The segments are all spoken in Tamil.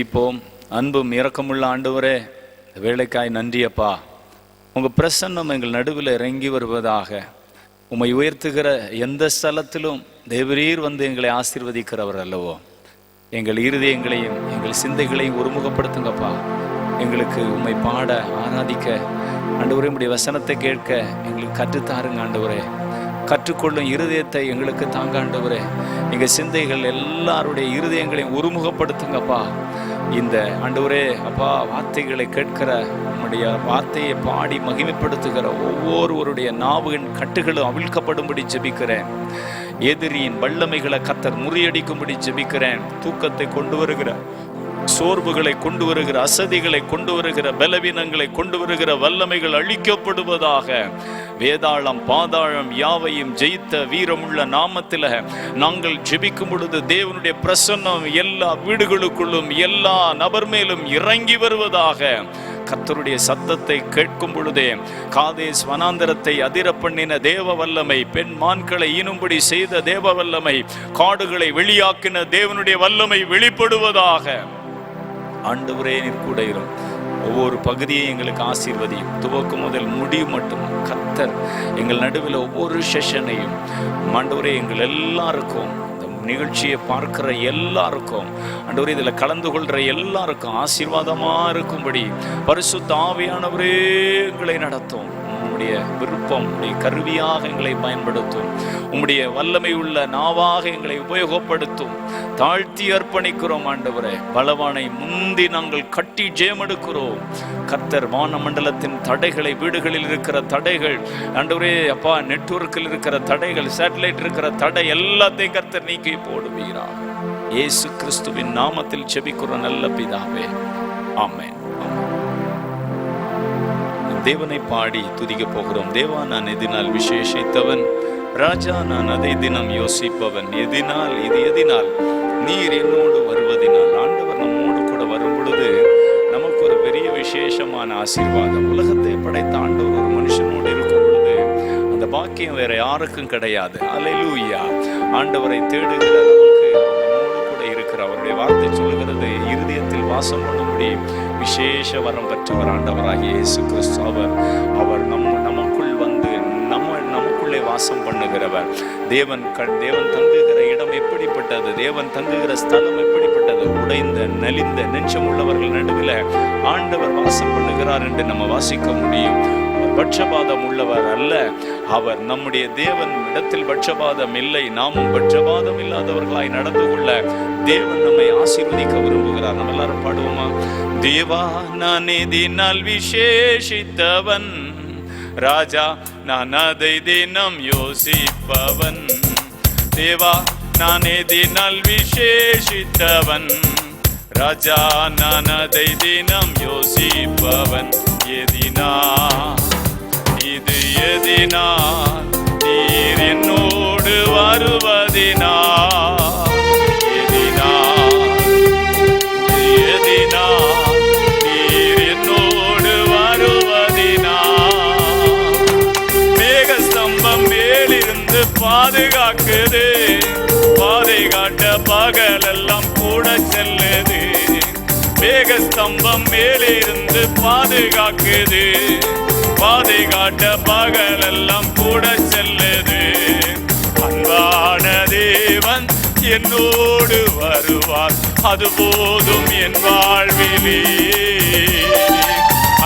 ஜெபிப்போம். அன்பும் இரக்கமுள்ள ஆண்டவரே, வேலைக்காய் நன்றியப்பா. உங்கள் பிரசன்னம் எங்கள் நடுவில் இறங்கி வருவதாக. உம்மை உயர்த்துகிற எந்த ஸ்தலத்திலும் தேவரீர் வந்து எங்களை ஆசீர்வதிக்கிறவர் அல்லவோ. எங்கள் இருதயங்களையும் எங்கள் சிந்தைகளையும் ஒருமுகப்படுத்துங்கப்பா. எங்களுக்கு உம்மை பாட ஆராதிக்க ஆண்டவரே, உம்முடைய வசனத்தை கேட்க எங்களுக்கு கற்றுத்தாருங்க ஆண்டவரே. கற்றுக்கொள்ளும் இருதயத்தை எங்களுக்கு தாங்க ஆண்டவரே. எங்கள் சிந்தைகள் எல்லாருடைய இருதயங்களையும் ஒருமுகப்படுத்துங்கப்பா. இந்த ஆண்டவரே அப்பா, வார்த்தைகளை கேட்கிற உம்முடைய வார்த்தையை பாடி மகிமைப்படுத்துகிற ஒவ்வொருவருடைய நாவின் கட்டுகளும் அவிழ்க்கப்படும்படி ஜெபிக்கிறேன். எதிரியின் வல்லமைகளை கர்த்தர் முறியடிக்கும்படி ஜெபிக்கிறேன். தூக்கத்தை கொண்டு வருகிற, சோர்வுகளை கொண்டு வருகிற, அசதிகளை கொண்டு வருகிற, பலவீனங்களை கொண்டு வருகிற வல்லமைகள் அழிக்கப்படுவதாக. வேதாளம் பாதாளம் யாவையும் ஜெயித்த வீரமுள்ள நாமத்தில் நாங்கள் ஜெபிக்கும் பொழுது தேவனுடைய பிரசன்னம் எல்லா வீடுகளுக்குள்ளும் எல்லா நபர் மேலும் இறங்கி வருவதாக. கர்த்தருடைய சத்தத்தை கேட்கும் பொழுதே காதேஸ் வனாந்தரத்தை அதிர பண்ணின தேவ வல்லமை, பெண் மான்களை ஈனும்படி செய்த தேவ வல்லமை, காடுகளை வெளியாக்கின தேவனுடைய வல்லமை வெளிப்படுவதாக. ஆண்டவரே, நீர் கூட இரும். ஒவ்வொரு பகுதியை எங்களுக்கு ஆசீர்வதியும். துவக்கம் முதல் முடிவு மட்டும் கர்த்தர் எங்கள் நடுவில் ஒவ்வொரு செஷனையும் ஆண்டவரே எங்கள் எல்லாருக்கும், நிகழ்ச்சியை பார்க்கிற எல்லாருக்கும் ஆண்டவரே, இதில் கலந்து கொள்கிற எல்லாருக்கும் ஆசீர்வாதமாக இருக்கும்படி பரிசுத்த ஆவியானவரே எங்களை நடத்தும். உம்முடைய விருப்பம், உம்முடைய கருவியாக எங்களை பயன்படுத்தும். உம்முடைய வல்லமை உள்ள நாவாக எங்களை உபயோகப்படுத்தும். தாழ்த்தி அர்ப்பணிக்கிறோம் ஆண்டவரே. பலவானை முந்தி நாங்கள் கட்டி ஜெயமெடுக்கிறோம். கர்த்தர் வானமண்டலத்தின் தடைகளை, வீடுகளில் இருக்கிற தடைகள் ஆண்டவரே அப்பா, நெட்வொர்க்கில் இருக்கிற தடைகள், சேட்டலைட் இருக்கிற தடை எல்லாத்தையும் கர்த்தர் நீக்கி போடுவீராக. இயேசு கிறிஸ்துவின் நாமத்தில் ஜெபிக்கிற நல்ல பிதாவே, ஆமென். தேவனை பாடி துதிக்க போகிறோம். தேவா, நான் எதினால் விசேஷித்தவன், ராஜா நான் அதை தினம் யோசிப்பவன். எதினால், இது எதினால், நீர் என்னோடு வருவதினால். ஆண்டவர் நம்மோடு கூட வரும் பொழுது நமக்கு ஒரு பெரிய விசேஷமான ஆசீர்வாதம். உலகத்தை படைத்த ஆண்டவர் ஒரு மனுஷனோடு இருக்கும் பொழுது அந்த பாக்கியம் வேற யாருக்கும் கிடையாது. அல்லேலூயா. ஆண்டவரை தேடுகிற நமக்கு நம்மோடு கூட இருக்கிற அவருடைய வார்த்தை சொல்லுகிறது, இருதயத்தில் வாசம் பண்ணும்படி விசேஷ வரம் பெற்றவர் ஆண்டவராகிய இயேசு கிறிஸ்து. அவர் நமக்குள் வந்து நமக்குள்ளே வாசம் பண்ணுகிறவர். தேவன் தங்குகிற இடம் எப்படிப்பட்டது, தேவன் தங்குகிற ஸ்தலம் எப்படிப்பட்டது. உடைந்த நலிந்த நெஞ்சம் உள்ளவர்கள் நடுவில் ஆண்டவர் வாசம் பண்ணுகிறார் என்று நம்ம வாசிக்க முடியும். பட்சபாதம் உள்ளவர் அல்ல. அவர் நம்முடைய தேவன் இடத்தில் பட்சபாதம் இல்லை. நாமும் பட்சபாதம் இல்லாதவர்களாய் நடந்து கொள்ள தேவன் நம்மை ஆசீர்வதிக்க விரும்புகிறார். நம்ம எல்லாரும் பாடுவோமா? தேவா, நான் எதினால் விசேஷித்தவன், ராஜா நான் அதை தினம் யோசிப்பவன். தேவா, நான் எதினால் விசேஷித்தவன், ராஜா நான் அதை தினம் யோசிப்பவன். எதினா, இது எதினா, நீர் என்னோடு வருவதினா. எதினா, எதினா, நீர் என்னோடு வருவதினா. மேகஸ்தம்பம் மேலிருந்து பாதுகாக்குது, பாதை காட்ட பகலெல்லாம் கூட செல்லுது. மேகஸ்தம்பம் மேலிருந்து பாதுகாக்குது, பாதை காட்ட பகலெல்லாம் கூட செல்லுது. அன்பான தேவன் என்னோடு வருவார், அது போதும் என் வாழ்விலே.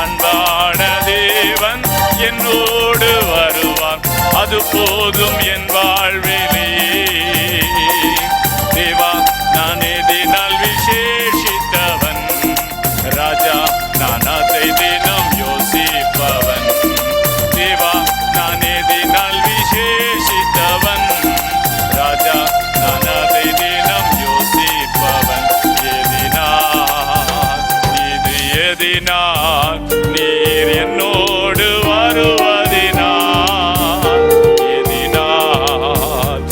அன்பான தேவன் என்னோடு வருவார், அது போதும் என் வாழ்விலே. தேவா, நான் எதினால் விசேஷித்தவன், ராஜா நான் அதை தினம் யோசிப்பவன். தேவா, நான் எதினால் விசேஷித்தவன், ராஜா நான் அதை தினம் யோசிப்பவன். எதினால், இது எதினால், நீர் என்னோடு வருவதினால். எதினால்,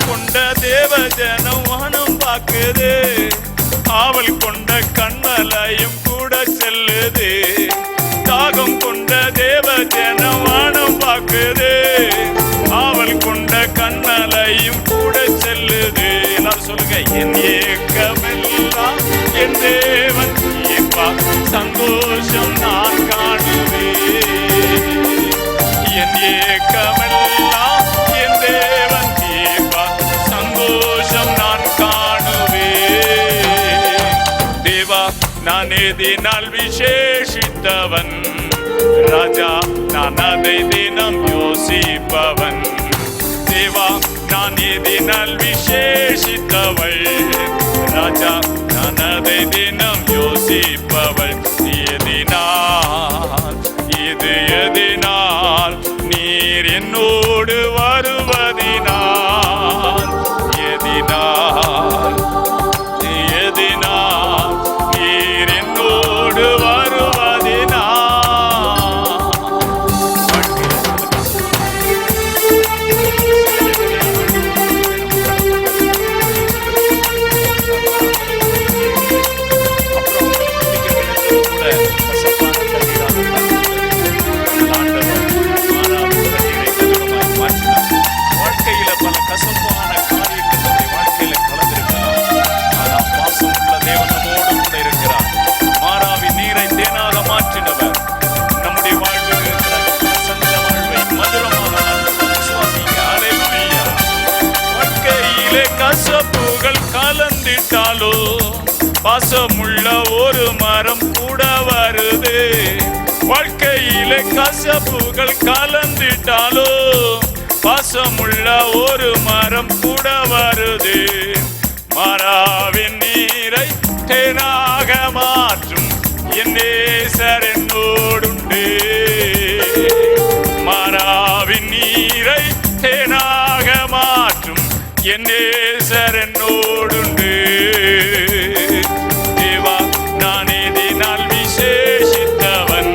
கொண்ட தேவ ஜனம் வானம் பார்க்குது, ஆவல் கொண்ட கண்மலையும் கூட செல்லுது. தாகம் கொண்ட தேவ ஜனம் வானம் பார்க்குது, ஆவல் கொண்ட கண்மலையும் கூட செல்லுது. எல்லாரும் சொல்லுங்க, என் ஏக்கமெல்லாம் என் தேவன் தீர்ப்பா, சந்தோஷம் நான் காணுவேன். என் ஏக்கமெல்லாம் என் தேவன் தீர்ப்பா, சந்தோஷம் நான் காணுவேன். தேவா, நான் எதினால் விசேஷித்தவன், ராஜா நான் அதை தினம் யோசிப்பவன். தேவா, நான் எதினால் விசேஷித்தவள், ராஜா நான் அதை தினம் யோசிப்பவள். எதினால் இது எதினால் நீர் என்னோடு வருவதினால், எதினால் எதினால் நீர் என்னோடு வருவதினால். வாழ்க்கையில பல கசப்பான காரியங்கள் வாழ்க்கையில கலந்திருக்கலாம். ஆனா பாசம் உள்ள தேவன் நம்மோடு கூட இருக்கிறார். மாறாவி நீரை தேனாக மாற்றினவர் நம்முடைய வாழ்வில் இருக்கிறார். வாழ்வை மதுரமாக விசுவாசிங்க. அல்லேலூயா. வாழ்க்கையிலே கசப்புகள் கலந்திட்டாலோ பாசமுள்ள ஒரு மரம் கூட வருது. வாழ்க்கையிலே கசப்புகள் கலந்திட்டாலோ பாசமுள்ள ஒரு மரம் கூட வருது. மாறாவின் நீரை தேனாக மாற்றும் என் நேசர் என்னோடுண்டு. மாறாவின் நீரை தேனாக மாற்றும் என் நேசர் என்னோடுண்டு. தேவா, நான் எதினால் விசேஷித்தவன்,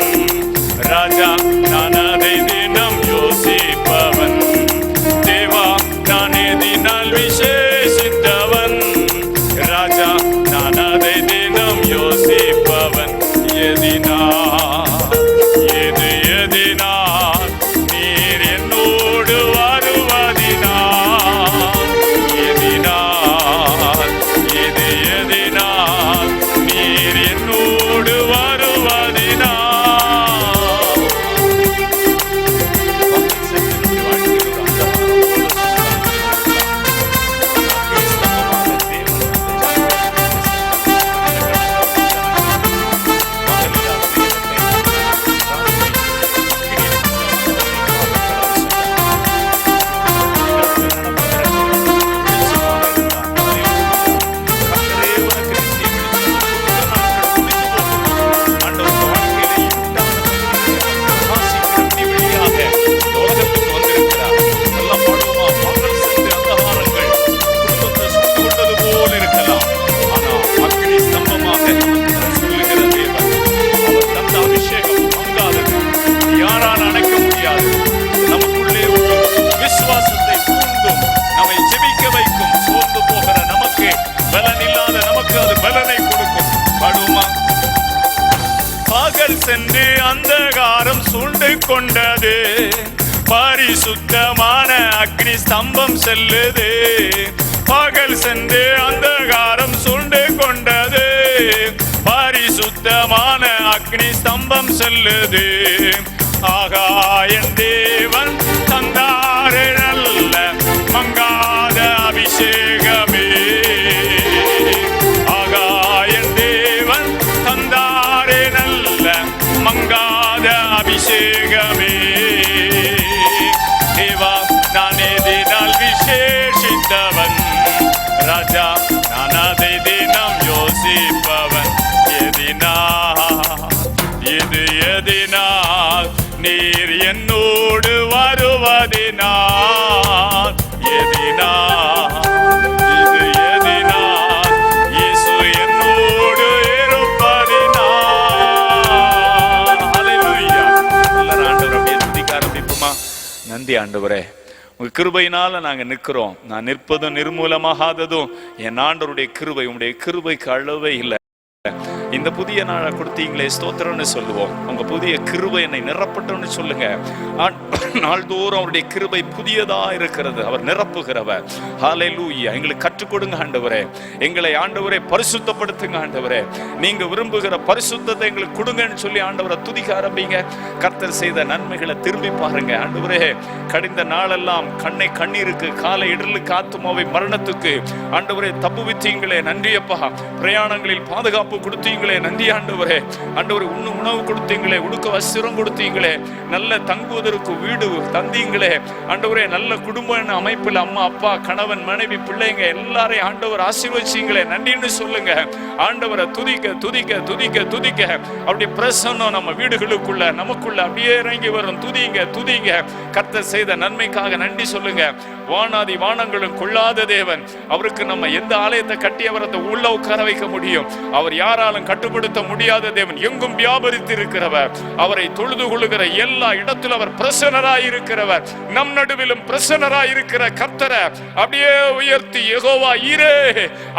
ராஜா நான் அதை தினம் யோசிப்பவன். தேவா, நான் எதினால் விசேஷித்தவன், ராஜா நான் அதை தினம் யோசிப்பவன். எதினால் இது எதினால் நீர் என்னோடு வருவதினால், எதினால் இது எதினால் நீர் என்னோடு வருவதினால். சென்று அந்தகாரம் சூழ்ந்து கொண்டது, பரிசுத்தமான அக்னி ஸ்தம்பம் செல்லுது. பகல் சென்று அந்தகாரம் சூழ்ந்து கொண்டது, பரிசுத்தமான அக்னி ஸ்தம்பம் செல்லுது. ஆகாயன் தேவன் தந்தாரே நல்ல மங்காத அபிஷேகமே. ஆகாயன் தேவன் தந்தாரே நல்ல மங்காத அபிஷேகமே. தேவா, நான் எதினால் விசேஷித்தவன், ராஜா நான் அதை தினம் யோசிப்பவன். இது எதினால் நீர் என்னோடு வருவதினால், எதினால் இது எதினால் இயேசு என்னோடு இருப்பதினால். ஹல்லேலூயா. எல்லாரும் ஆண்டவரை துதிக்க ஆரம்பிப்போமா? நன்றி ஆண்டவரே, உங்க கிருபையினால நாங்க நிற்கிறோம். நான் நிற்பதும் நிர்மூலமாகாததும் என் ஆண்டவருடைய கிருபை. உங்களுடைய கிருபைக்கு அளவே இல்லை. இந்த புதிய நாளை கொடுத்தீங்களே ஸ்தோத்திரம்னு சொல்லுவோம். உங்க புதிய கிருபை என்னை நிரப்பட்டும்னு சொல்லுங்க. நாள்தோறும் அவருடைய கிருபை புதியதா இருக்கிறது. அவர் நிரப்புகிறவர். ஹல்லேலூயா. எங்களுக்கு கற்றுக் கொடுங்க ஆண்டவரே. எங்களை ஆண்டவரே பரிசுத்தப்படுத்துங்க ஆண்டவரே. நீங்க விரும்புகிற பரிசுத்தத்தை எங்களுக்கு கொடுங்கன்னு சொல்லி ஆண்டவரை துதிக்க ஆரம்பிங்க. கர்த்தர் செய்த நன்மைகளை திரும்பி பாருங்க. ஆண்டவரே, கடிந்த நாளெல்லாம் கண்ணீருக்கு, காலை இடலுக்கு, ஆத்துமாவை மரணத்துக்கு ஆண்டவரே தப்புவித்தீங்களே, நன்றியப்பா. பிரயாணங்களில் பாதுகாப்பு கொடுத்தீங்களே, நன்றி ஆண்டவரே. ஆண்டவரே, உணவு கொடுத்தீங்களே, உடுக்க வஸ்திரம் கொடுத்தீங்களே, நல்ல தங்குவதற்கு வீடு தந்தீங்களே ஆண்டவரே. நல்ல குடும்ப அமைப்பில் அம்மா அப்பா கணவன் மனைவி பிள்ளைங்க எல்லாரையும் ஆண்டவர் ஆசீர்வதிச்சீங்களே, நன்றின்னு சொல்லுங்க. ஆண்டவரை துதிக்க துதிக்க துதிக்க துதிக்க அப்படியே பிரசன்னம் நம்ம வீடுகளுக்குள்ள நமக்குள்ள அப்படியே இறங்கி வரும். துதிங்க துதிங்க. கர்த்தர் செய்த நன்மைக்காக நன்றி சொல்லுங்க. வானாதி வானங்களும் கொள்ளாத தேவன். அவருக்கு நம்ம எந்த ஆலயத்தை கட்டி அவரை உள்ள உட்கார வைக்க முடியும்? அவர் யாராலும் கட்டுப்படுத்த முடியாத தேவன். எங்கும் வியாபரித்து இருக்கிறவர். அவரை தொழுது கொள்ளுகிற எல்லா இடத்திலும் அவர் பிரசன்னராய் இருக்கிறவர். நம் நடுவிலும் பிரசன்னராய் இருக்கிற கர்த்தரை அப்படியே உயர்த்தி யெகோவா ஈரே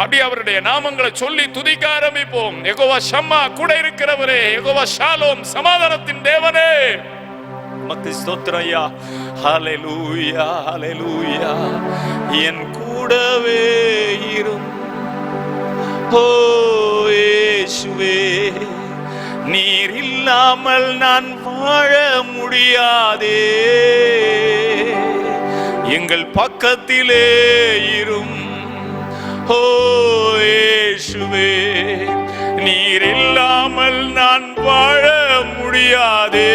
அப்படியே அவருடைய நாமங்களை சொல்லி துதிக்க ஆரம்பிப்போம். யெகோவா ஷம்மா கூட இருக்கிறவரே, யெகோவா ஷாலோம் சமாதானத்தின் தேவனே, உமக்கு ஸ்தோத்திரம் ஐயா. ஹல்லேலூயா ஹல்லேலூயா. என் கூடவே இரும் ஓ இயேசுவே, நீர் இல்லாமல் நான் வாழ முடியாதே. எங்கள் பக்கத்திலே இரும் ஓ இயேசுவே, நீர் இல்லாமல் நான் வாழ முடியாதே.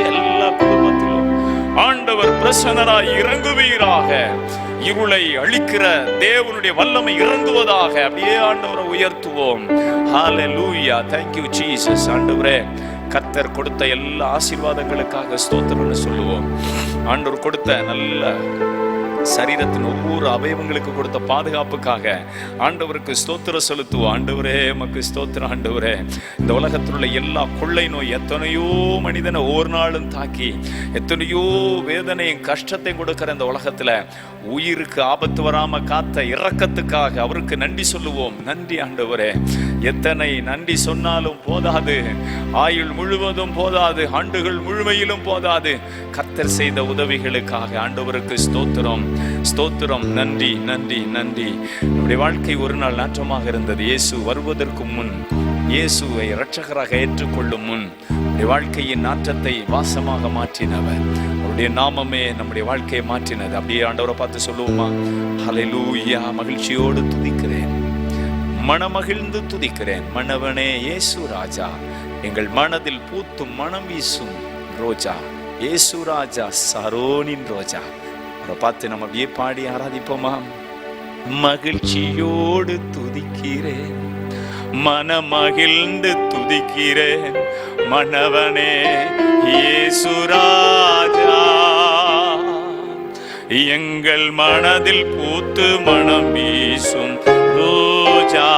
எல்லா குடும்பத்திலும் ஆண்டவர் பிரசன்னராய் இறங்குவீராக. இருளை அழிக்கிற தேவனுடைய வல்லமை இறங்குவதாக. அப்படியே ஆண்டவரை உயர்த்துவோம். ஹல்லேலூயா. Thank you Jesus. ஆண்டவரே, கர்த்தர் கொடுத்த எல்லா ஆசீர்வாதங்களுக்காக ஸ்தோத்திரம்னு சொல்லுவோம். ஆண்டவர் கொடுத்த நல்ல சரீரத்தின் ஒவ்வொரு அவயவங்களுக்கு கொடுத்த பாதுகாப்புக்காக ஆண்டவருக்கு ஸ்தோத்திரம் செலுத்துவோம். ஆண்டவரே, மக்கு ஸ்தோத்திரம். ஆண்டவரே, இந்த உலகத்தில் உள்ள எல்லா கொள்ளை நோய் எத்தனையோ மனிதனை ஒவ்வொரு நாளும் தாக்கி எத்தனையோ வேதனையும் கஷ்டத்தையும் கொடுக்கிற இந்த உலகத்துல உயிருக்கு ஆபத்து வராம காத்த இரக்கத்துக்காக அவருக்கு நன்றி சொல்லுவோம். நன்றி ஆண்டவரே. எத்தனை நன்றி சொன்னாலும் போதாது. ஆயுள் முழுவதும் போதாது. ஆண்டுகள் முழுமையிலும் போதாது. கர்த்தர் செய்த உதவிகளுக்காக ஆண்டவருக்கு ஸ்தோத்திரம் ஸ்தோத்திரம். நன்றி நன்றி நன்றி. நம்முடைய வாழ்க்கை ஒரு நாள் நாற்றமாக இருந்தது. இயேசு வருவதற்கு முன், இயேசுவை இரட்சகராக ஏற்றுக்கொள்ளும் முன் நம்முடைய வாழ்க்கையின் நாற்றத்தை வாசமாக மாற்றினவர். அவருடைய நாமமே நம்முடைய வாழ்க்கையை மாற்றினது. அப்படியே ஆண்டவரை பார்த்து சொல்லுவோமா? ஹல்லேலூயா. மகிழ்ச்சியோடு துதிக்கிறேன், மனமகிழ்ந்து துதிக்கிறேன். மன்னவனே இயேசு ராஜா, எங்கள் மனதில் பூத்தும் மனம் வீசும் ரோஜா. இயேசு ராஜா, சரோனின் ரோஜா. அவரை பார்த்து நம்ம அப்படியே பாடி ஆராதிப்போமா? மகிழ்ச்சியோடு துதிக்கிறேன், மனமகிழ்ந்து துதிக்கிறேன். மன்னவனே இயேசு ராஜா, எங்கள் மனதில் பூத்து மனம் வீசும் ரோஜா.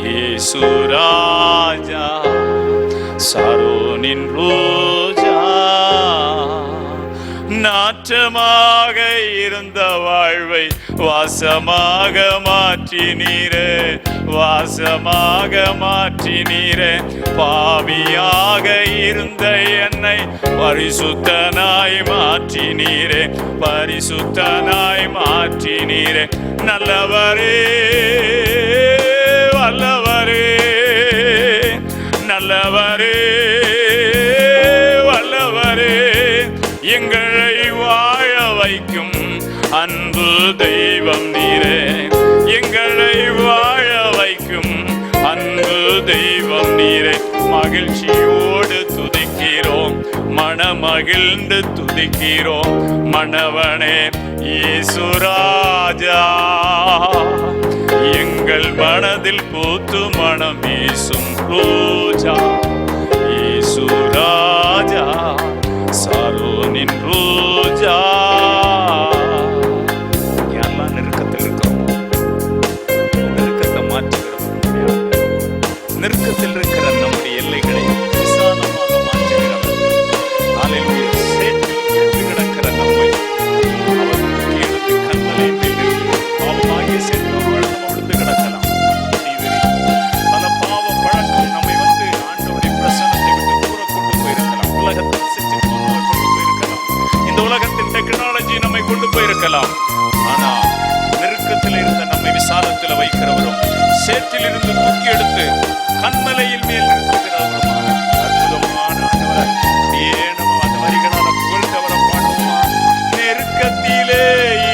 இயேசு ராஜா, சரோனின் ரோஜா. நாற்றமாக இருந்த வாழ்வை வாசமாக மாற்றினீரே, வாசமாக மாற்றினீரே. பாவியாக இருந்த என்னை பரிசுத்தனாய் மாற்றினீரே, பரிசுத்தனாய் மாற்றினீரே. நல்லவரே வல்லவரே, நல்லவரே வல்லவரே. எங்களை வாழ வைக்கும் அன்பு தெய்வம் நீரே, எங்களை வாழ வைக்கும் அன்பு தெய்வம் நீரே. மகிழ்ச்சியோடு துதிக்கிறோம், மனமகிழ்ந்து துதிக்கிறோம். மணவனே இயேசு ராஜா, எங்கள் மனதில் பூத்து மனம் வீசும் ரோஜா. இயேசு ராஜா, சரோனின் ரோஜா. எல்லாம் நெருக்கத்தில் இருக்கிறோம், நெருக்கத்தை மாற்றுகிறோம். நெருக்கத்தில் இருக்கிற நம்முடைய எல்லைகளை விசாலமாக மாற்றுகிறோம். ஹல்லேலூயா. சேற்றில் கிடக்கிற ஆனா நெருக்கத்தில் இருந்த நம்மை விசாலத்தில் வைக்கிறவரும், சேற்றில் இருந்து தூக்கி எடுத்து கண்மலையில் மேல் நிறுத்துகிறவருமான அற்புதமான ஆண்டவர். நம்ம அந்த வரிகளால புகழ்ந்தவரை பாடுவோமா? நெருக்கத்திலே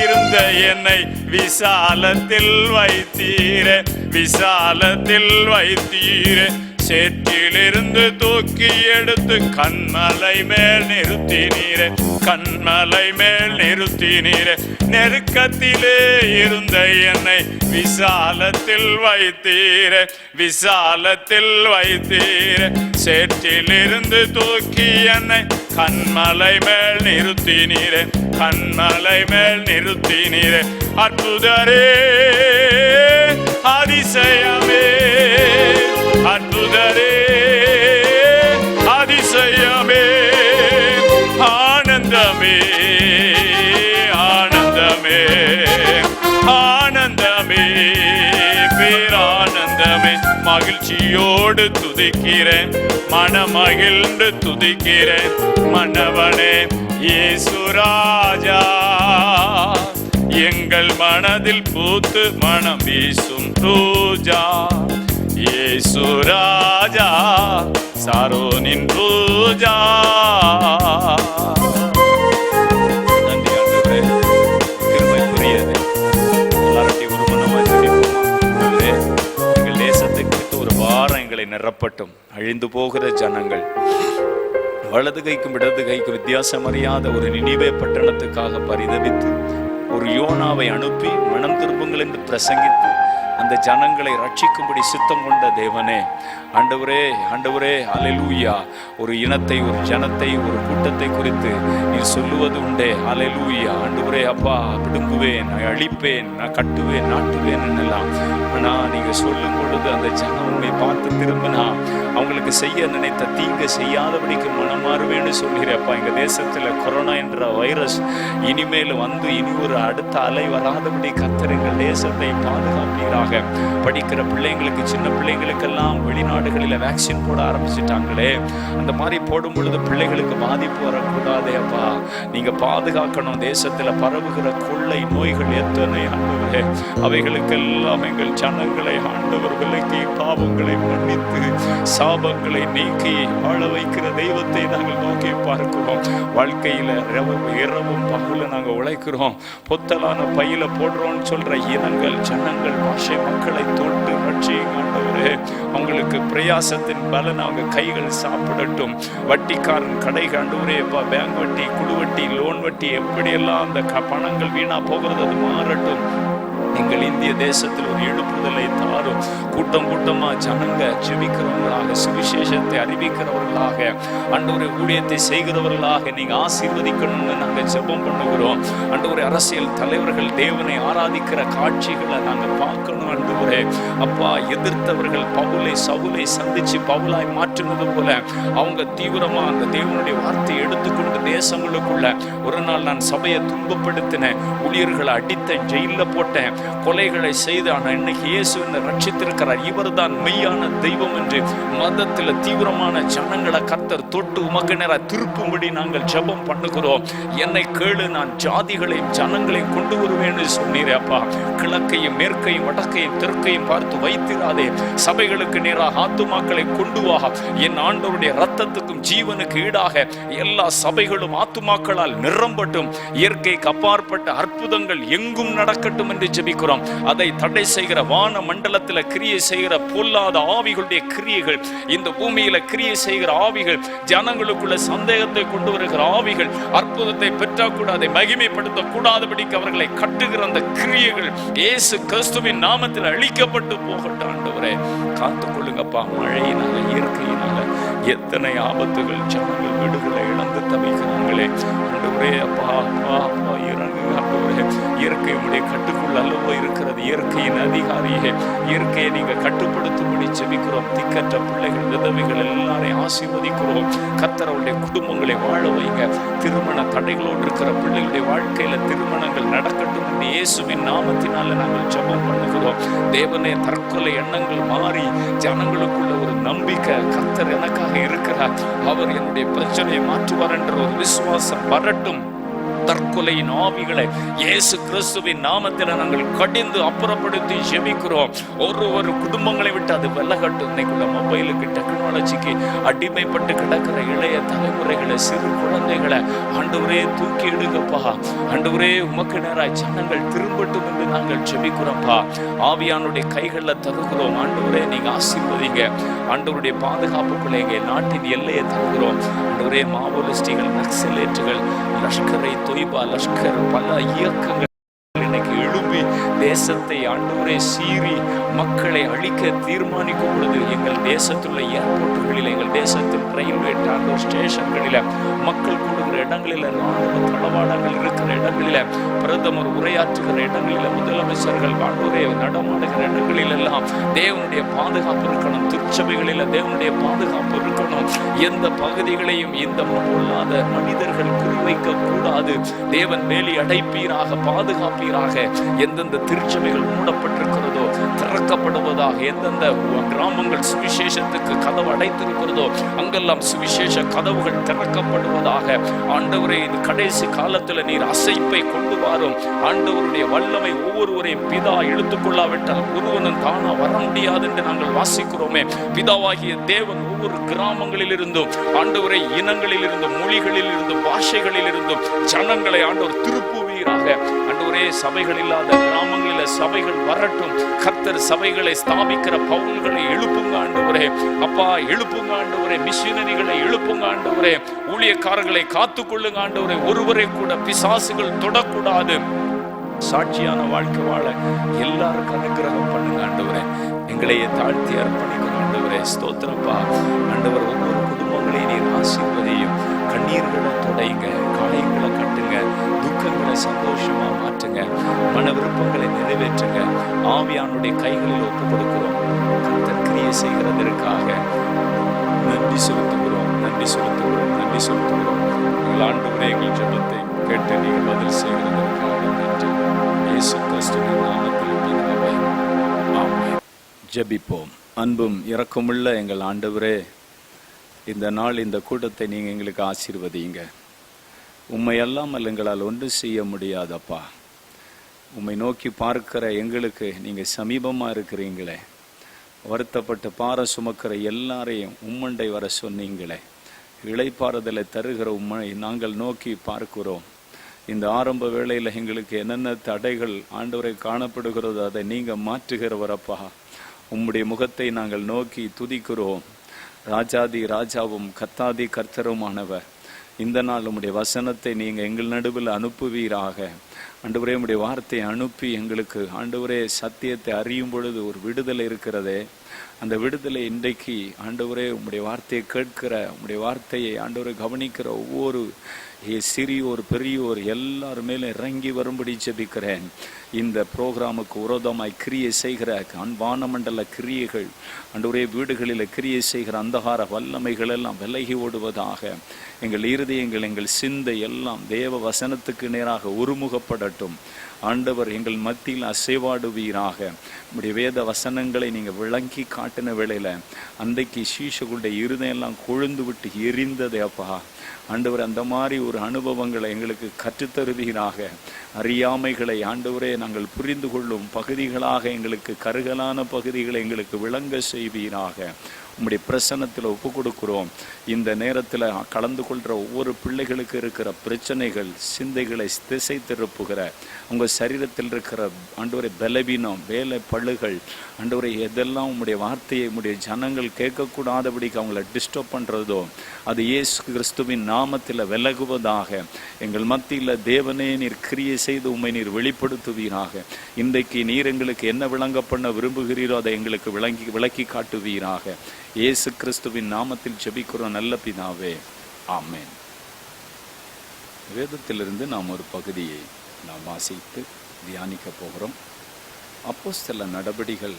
இருந்த என்னை விசாலத்தில் வைத்தீரே, விசாலத்தில் வைத்தீரே, சேற்றிலிருந்து தூக்கி எடுத்து கண்மலை மேல் நிறுத்தினீரே, கண்மலை மேல் நிறுத்தினீரே. நெருக்கத்திலே இருந்த என்னை விசாலத்தில் வைத்தீரே, விசாலத்தில் வைத்தீரே, சேற்றிலிருந்து தூக்கி என்னை கண்மலை மேல் நிறுத்தினீரே, கண்மலை மேல் நிறுத்தினீரே. அற்புதரே, அதிசயமே, அற்புதரே, அதிசயமே, ஆனந்தமே, ஆனந்தமே, ஆனந்தமே, பேரானந்தமே. மகிழ்ச்சியோடு துதிக்கிறேன், மனமகிழ்ந்து துதிக்கிறேன் மன்னவனே இயேசு ராஜா. எங்கள் மனதில் பூத்து மனம் வீசும் ரோஜா இயேசு ராஜா, சாரோனின் பூஜா. நன்றி ஆண்டவரே, கிருபைக்குரியது. எல்லார்ட்டையும் ஒரு மனமாய் ஜெபிப்போம். எங்கள் தேசத்தை குறித்து ஒரு வாரம் எங்களை நிரப்பட்டும். அழிந்து போகிற ஜனங்கள், வலது கைக்கும் இடது கைக்கும் வித்தியாசம் அறியாத ஒரு நினிவே பட்டணத்துக்காக பரிதவித்து ஒரு யோனாவை அனுப்பி மனம் திரும்புங்கள் என்று பிரசங்கித்து அந்த ஜனங்களை ரட்சிக்கும்படி சித்தம் கொண்ட தேவனே, ஆண்டவரே, ஆண்டவரே, அல்லேலூயா. ஒரு இனத்தை, ஒரு ஜனத்தை, ஒரு கூட்டத்தை குறித்து நீ சொல்லுவது உண்டே, அல்லேலூயா. ஆண்டவரே, அப்பா, பிடுங்குவேன், நான் அழிப்பேன், நான் கட்டுவேன், நாட்டுவேன் என்னெல்லாம். ஆனால் நீங்க சொல்லும் பொழுது அந்த ஜனம் உண்மை பார்த்து திரும்பினா அவங்களுக்கு செய்ய நினைத்த தீங்கு செய்யாதபடிக்கு மனமாறுவேன்னு சொல்கிறப்பா. எங்க தேசத்துல கொரோனா என்ற வைரஸ் இனிமேல் வந்து இனி ஒரு அடுத்த அலை வராதபடி கர்த்தர் எங்கள் தேசத்தை பாதுகாப்பீராக. படிக்கிற பிள்ளைங்களுக்கு, சின்ன பிள்ளைங்களுக்கெல்லாம் வெளிநாடுகளில் வேக்சின் போட ஆரம்பிச்சுட்டாங்களே, அந்த மாதிரி போடும் பொழுது பிள்ளைகளுக்கு பாதிப்பு வரக்கூடாதே அப்பா. நீங்க பாதுகாக்கணும். தேசத்துல பரவுகிற கொள்ளை நோய்கள் எத்தனை ஆண்டவரே, அவைகளுக்கெல்லாம் எங்கள் ஜனங்களை ஆண்டவர் விலக்கி பாவங்களை மன்னித்து சாபங்களை நீக்கி வாழ வைக்கிற தெய்வத்தை நாங்கள் நோக்கி பார்க்கிறோம். வாழ்க்கையில இரவும் பகல நாங்கள் உழைக்கிறோம், பொத்தலான பையில போடுறோம்னு சொல்ற இனங்கள், ஜனங்கள், பாஷை மக்களை தொட்டு ரட்சிங்க ஆண்டவரே. அவங்களுக்கு பிரயாசத்தின் பலன் அவங்க கைகள் சாப்பிடட்டும். வட்டிக்காரன் கடை ஆண்டவரே, பேங்க் வட்டி, குழு வட்டி, லோன் வட்டி, எப்படியெல்லாம் அந்த பணங்கள் வீணா போகிறது அது மாறட்டும். எங்கள் இந்திய தேசத்தில் ஒரு எழுப்புதலை தாரும். கூட்டம் கூட்டமா ஜனங்க ஜெபிக்கிறவர்களாக, சுவிசேஷத்தை அறிவிக்கிறவர்களாக, ஆண்டவரே ஊழியத்தை செய்கிறவர்களாக நீங்க ஆசீர்வதிக்கணும்னு நாங்கள் ஜெபம் பண்ணுகிறோம். ஆண்டவரே, அரசியல் தலைவர்கள் தேவனை ஆராதிக்கிற காட்சிகளை நாங்கள் பார்க்கணும் ஆண்டவரே. அப்பா, எதிர்த்தவர்கள் பவுலை, சவுலை சந்திச்சு பவுலாய் மாற்றினது போல அவங்க தீவிரமா அந்த தேவனுடைய வார்த்தையை எடுத்துக்கொண்டு தேசங்களுக்குள்ள ஒரு நாள் நான் சபையை துன்பப்படுத்தினேன், ஊழியர்களை அடித்தேன், ஜெயில போட்டேன், கொலைகளை செய்து, ஆனால் இன்னைக்கு இயேசு ரட்சித்திருக்கிறார், இவர் தான் மெய்யான தெய்வம் என்று மதத்தில் தீவிரமான ஜனங்களை கர்த்தர் தொட்டு உமக்கு நேராக திருப்பும்படி நாங்கள் ஜெபம் பண்ணுகிறோம். என்னை கேளு, நான் ஜாதிகளையும் ஜனங்களையும் கொண்டு வருவேன்னு சொன்னீரே அப்பா. கிழக்கையும் மேற்கையும் வடக்கையும் தெற்கையும் பார்த்து வைத்திராதே, சபைகளுக்கு நேராக ஆத்துமாக்களை கொண்டு வா. என் ஆண்டவருடைய ரத்தத்துக்கும் ஜீவனுக்கு ஈடாக எல்லா சபைகளும் ஆத்துமாக்களால் நிரம்பட்டும். இயற்கைக்கு அப்பாற்பட்ட அற்புதங்கள் எங்கும் நடக்கட்டும் என்று ஜெபிக்கிறோம். அதை தடை செய்கிற வான மண்டலத்தில் கிரியை செய்கிற பொல்லாத ஆவிகளுடைய கிரியைகள், இந்த பூமியில கிரியை செய்கிற ஆவிகள், ஜனங்களுக்குள்ள சந்தேகத்தை கொண்டு வருகிற ஆவிகள், அற்புதத்தை பெற்றக்கூடாது, மகிமைப்படுத்த கூடாதபடிக்கு அவர்களை கட்டுகிற அந்த கிரியைகள் இயேசு கிறிஸ்துவின் நாமத்தில் அழிக்கப்பட்டு போகட்டும். ஆண்டவரே, காத்துக்கொள்ளுங்கப்பா. மழையினால, இயற்கையினால எத்தனை ஆபத்துகள், ஜனங்கள் வீடுகளை இழந்து தவிக்கிறாங்களே ஆண்டவரே. அப்பா, அப்பா, அப்பா, இறங்கு ஆண்டவரே. இயற்கை உடைய கட்டுக்குள் அல்லவோ இருக்கிறது. இயற்கையின் அதிகாரியே, இயற்கையை நீங்க கட்டுப்படுத்தும்படி ஜெபிக்கிறோம். திக்கற்ற பிள்ளைகள், விதவைகள் எல்லாரையும் ஆசீர்வதிக்கிறோம். கர்த்தர் அவருடைய குடும்பங்களை வாழ வைங்க. திருமண தடைகளோடு இருக்கிற பிள்ளைகளுடைய வாழ்க்கையில திருமணங்கள் நடக்கட்டும் என்று இயேசுவின் நாமத்தினால நாங்கள் ஜெபம் பண்ணுகிறோம். தேவனே, தற்கொலை எண்ணங்கள் மாறி ஜனங்களுக்குள்ள ஒரு நம்பிக்கை, கர்த்தர் எனக்காக இருக்கிறார், அவர் என்னுடைய பிரச்சனையை மாற்றுவார் என்ற ஒரு விசுவாசம் வரட்டும். தற்கொலையின் ஆவிகளை இயேசு கிறிஸ்துவின் நாமத்தில் நாங்கள் கடிந்து அப்புறப்படுத்தி ஜெபிக்கிறோம். ஒரு குடும்பங்களை விட்டு அது விலகட்டும். இன்னைக்குள்ள மொபைலுக்கு, டெக்னாலஜிக்கு அடிமைப்பட்டு கிடக்கிற இளைய தலைமுறைகளை, சிறு குழந்தைகளை ஆண்டவரே தூக்கி எடுங்கப்பா. ஆண்டவரே உமக்கு நேராய் ஜனங்கள் திரும்பட்டும் என்று நாங்கள் ஜெபிக்கிறோம்ப்பா. ஆவியானுடைய கைகளில் தருகிறோம். ஆண்டவரே நீங்க ஆசீர்வதிங்க. ஆண்டவருடைய பாதுகாப்புக்குள்ளே எங்கள் நாட்டின் எல்லையை தருகிறோம். ஆண்டவரே மாவோலிஸ்டுகள், நக்சலேட்டுகள், லஷ்கரை தொய்பா, லஷ்கர் பல இயக்கங்கள் இன்னைக்கு எழும்பி தேசத்தை ஆண்டவரே சீறி மக்களை அழிக்க தீர்மானிக்கும் பொழுது எங்கள் தேசத்துள்ள ஏர்போர்ட்டுகளில், எங்கள் தேசத்தில் ரயில்வே ஸ்டேஷன்களில், மக்கள் கூடுகிற இடங்களில், ராணுவ தளவாடங்கள் இருக்கிற இடங்களில், பிரதமர் உரையாற்றுகிற இடங்களில், முதலமைச்சர்கள் ஆண்டவரே நடமாடுகிற இடங்களில் எல்லாம் தேவனுடைய பாதுகாப்பு இருக்கணும். திருச்சபைகளில் தேவனுடைய பாதுகாப்பு இருக்கணும். எந்த பகுதிகளையும் இந்த பொல்லாத மனிதர்கள் குறிவைக்க கூடாது. தேவன் வேலி அடைப்பீராக, பாதுகாப்பீராக. எந்தெந்த திருச்சபைகள் மூடப்பட்டிருக்கிறதோ திறக்கப்படுவதாக. எந்தெந்த கிராமங்கள் சுவிசேஷத்துக்கு கதவு அடைத்திருக்கிறதோ அங்கெல்லாம் சுவிசேஷ கதவுகள் திறக்கப்படுவதாக. ஆண்டவரே இது கடைசி காலத்தில் நீர் அசைப்பை கொண்டு வரும். ஆண்டவருடைய வல்லமை ஒவ்வொருவரையும் பிதா எடுத்துக்கொள்ளாவிட்டால் ஒருவனும் தானா வர முடியாது என்று நாங்கள் வாசிக்கிறோமே. பிதாவாகிய தேவன் ஒவ்வொரு கிராமங்களில் இருந்தும், ஆண்டவரை இனங்களில் இருந்தும், மொழிகளில் இருந்தும், பாஷைகளில் இருந்தும் ஜனங்களை ஆண்டவர் திருப்புவீராக. ஆண்டவரே சபைகள் இல்லாத கிராமங்களில் சபைகள் வரட்டும். கர்த்தர் சபைகளை ஸ்தாபிக்கிற பவுல்களை எழுப்புங்க ஆண்டவரே. அப்பா எழுப்புங்க ஆண்டவரே. மிஷனரிகளை எழுப்புங்க ஆண்டவரே. ஊழியக்காரர்களை காத்துக்கொள்ளுங்க ஆண்டவரே. ஒருவரை கூட பிசாசுகள் தொடக்கூடாது. சாட்சியான வாழ்க்கை வாழ எல்லாருக்கும் அனுகிரகம் பண்ணுங்க ஆண்டவரே. எங்களையே தாழ்த்தி அர்ப்பணிக்கிற ஆண்டவரே ஸ்தோத்திரப்பா. ஆண்டவர் ஒவ்வொரு குடும்பங்களையும் நீர் ஆசீர்வதியும். கண்ணீர்களை தொடைங்க, காயங்களை கட்டுங்க, துக்கங்களை சந்தோஷமா மாற்றுங்க, மன விருப்பங்களை நிறைவேற்றுங்க. ஆவியானுடைய கைகளில் ஒப்பு கொடுக்கிறோம். கர்த்தர் கிரியை செய்கிறதற்காக நன்றி செலுத்துகிறோம், நன்றி செலுத்துகிறோம், நன்றி செலுத்துகிறோம். எங்கள் ஆண்டவரே எங்கள் ஜெபத்தை கேட்டு நீங்கள் பதில் செய்கிறதற்காக நன்றி. இயேசு கிறிஸ்துவின் நாமத்தில் பிதாவே, ஆமென். ஜெபிப்போம். அன்பும் இரக்கமுள்ள எங்கள் ஆண்டவரே, இந்த நாள் இந்த கூட்டத்தை நீங்கள் எங்களுக்கு ஆசீர்வதிங்க. உம்மை அல்லாமல் எங்களால் ஒன்றும் செய்ய முடியாதப்பா. உம்மை நோக்கி பார்க்கிற எங்களுக்கு நீங்கள் சமீபமாக இருக்கிறீங்களே. வருத்தப்பட்டு பார சுமக்கிற எல்லாரையும் உம்மண்டை வர சொன்னீங்களே. இளைப்பாறுதலை தருகிற உம்மை நாங்கள் நோக்கி பார்க்கிறோம். இந்த ஆரம்ப வேளையில் எங்களுக்கு என்னென்ன தடைகள் ஆண்டவரை காணப்படுகிறதோ அதை நீங்கள் மாற்றுகிறவரப்பா. உம்முடைய முகத்தை நாங்கள் நோக்கி துதிக்கிறோம். ராஜாதி ராஜாவும் கர்த்தாதி கர்த்தருமானவர், இந்த நாள் உம்முடைய வசனத்தை நீங்கள் எங்கள் நடுவில் அனுப்புவீராக. ஆண்டவரே உம்முடைய வார்த்தையை அனுப்பி எங்களுக்கு ஆண்டவரே சத்தியத்தை அறியும் பொழுது ஒரு விடுதலை இருக்கிறதே. அந்த விடுதலை இன்றைக்கு ஆண்டவரே உம்முடைய வார்த்தையை கேட்கிற, உம்முடைய வார்த்தையை ஆண்டவரை கவனிக்கிற ஒவ்வொரு சிறியோர் பெரியோர் எல்லாருமே இறங்கி வரும்படி ஜெபிக்கிறேன். இந்த ப்ரோக்ராமுக்கு விரோதமாய் கிரியை செய்கிற வானமண்டல கிரியைகள், ஆண்டவரே வீடுகளில் கிரியை செய்கிற அந்தகார வல்லமைகள் எல்லாம் விலகி ஓடுவதாக. எங்கள் இருதயங்கள், எங்கள் சிந்தை எல்லாம் தேவ வசனத்துக்கு நேராக ஒருமுகப்படட்டும். ஆண்டவர் எங்கள் மத்தியில் அசைவாடுவீராக. நம்முடைய வேத வசனங்களை நீங்கள் விளங்கி காட்டின வேளையில் அன்றைக்கு சீஷர்களுடைய இருதயெல்லாம் கொழுந்து விட்டு எரிந்ததே அப்பா. ஆண்டவர் அந்த மாதிரி ஒரு அனுபவங்களை எங்களுக்கு கற்றுத்தருவீராக. அறியாமைகளை ஆண்டவரே நாங்கள் புரிந்து கொள்ளும் பகுதிகளாக எங்களுக்கு கருகலான பகுதிகளை எங்களுக்கு விளங்க செய்வீராக. உம்முடைய பிரசன்னத்தில் ஒப்பு கொடுக்கிறோம். இந்த நேரத்தில் கலந்து கொள்கிற ஒவ்வொரு பிள்ளைகளுக்கு இருக்கிற பிரச்சனைகள், சிந்தைகளை திசை திருப்புகிற, உங்கள் சரீரத்தில் இருக்கிற ஆண்டவரை பலவீனம், வேலை பழுகள், ஆண்டவரை எதெல்லாம் உம்முடைய வார்த்தையை உம்முடைய ஜனங்கள் கேட்கக்கூடாதபடிக்கு அவங்கள டிஸ்டர்ப் பண்ணுறதோ அது இயேசு கிறிஸ்துவின் நாமத்தில் விலகுவதாக. எங்கள் மத்தியில் தேவனே நீர் கிரியை செய்து உம்மை நீர் வெளிப்படுத்துவீராக. இன்றைக்கு நீர் எங்களுக்கு என்ன விளங்க பண்ண விரும்புகிறீரோ அதை எங்களுக்கு விளக்கி காட்டுவீராக. இயேசு கிறிஸ்துவின் நாமத்தில் ஜெபிக்கிறோம் நல்ல பிதாவே, ஆமென். வேதத்திலிருந்து நாம் ஒரு பகுதியை நாம் வாசித்து தியானிக்க போகிறோம். அப்போஸ்தல நடபடிகள்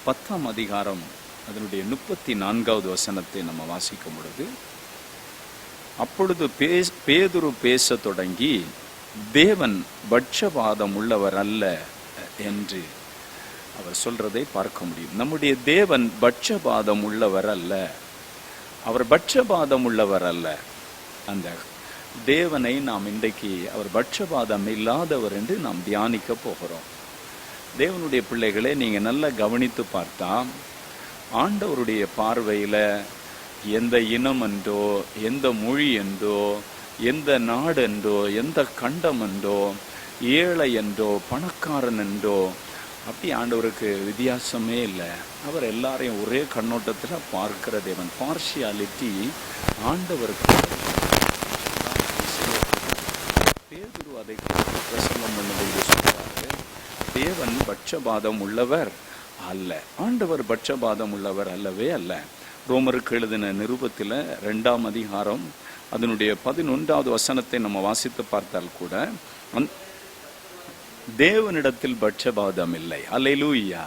10ஆம் அதிகாரம் அதனுடைய 34வது வசனத்தை நம்ம வாசிக்கும் பொழுது, அப்பொழுது பேதுரு பேச தொடங்கி, தேவன் பட்சபாதம் உள்ளவர் அல்ல என்று அவர் சொல்றதை பார்க்க முடியும். நம்முடைய தேவன் பட்சபாதம் உள்ளவர் அல்ல, அவர் பட்சபாதம் உள்ளவர் அல்ல. அந்த தேவனை நாம் இன்றைக்கு அவர் பட்சபாதம் இல்லாதவர் என்று நாம் தியானிக்க போகிறோம். தேவனுடைய பிள்ளைகளே, நீங்கள் நல்லா கவனித்து பார்த்தா ஆண்டவருடைய பார்வையில் எந்த இனம் என்றோ, எந்த மொழி என்றோ, எந்த நாடு என்றோ, எந்த கண்டம் என்றோ, ஏழை என்றோ, பணக்காரன் என்றோ, அப்படி ஆண்டவருக்கு வித்தியாசமே இல்லை. அவர் எல்லாரையும் ஒரே கண்ணோட்டத்தில் பார்க்கிற தேவன். பார்ஷியாலிட்டி ஆண்டவருக்கு. பேதுரு அதை பிரசங்கம் பண்ணும்போது சொல்றாரு, தேவன் பட்சபாதம் உள்ளவர் அல்ல, ஆண்டவர் பட்சபாதம் உள்ளவர் அல்லவே அல்ல. ரோமருக்கு எழுதின நிருபத்தில் 2ஆம் அதிகாரம் அதனுடைய 11வது வசனத்தை நம்ம வாசித்து பார்த்தால் கூட தேவனிடத்தில் பட்சபாதம் இல்லை. அல்லேலூயா.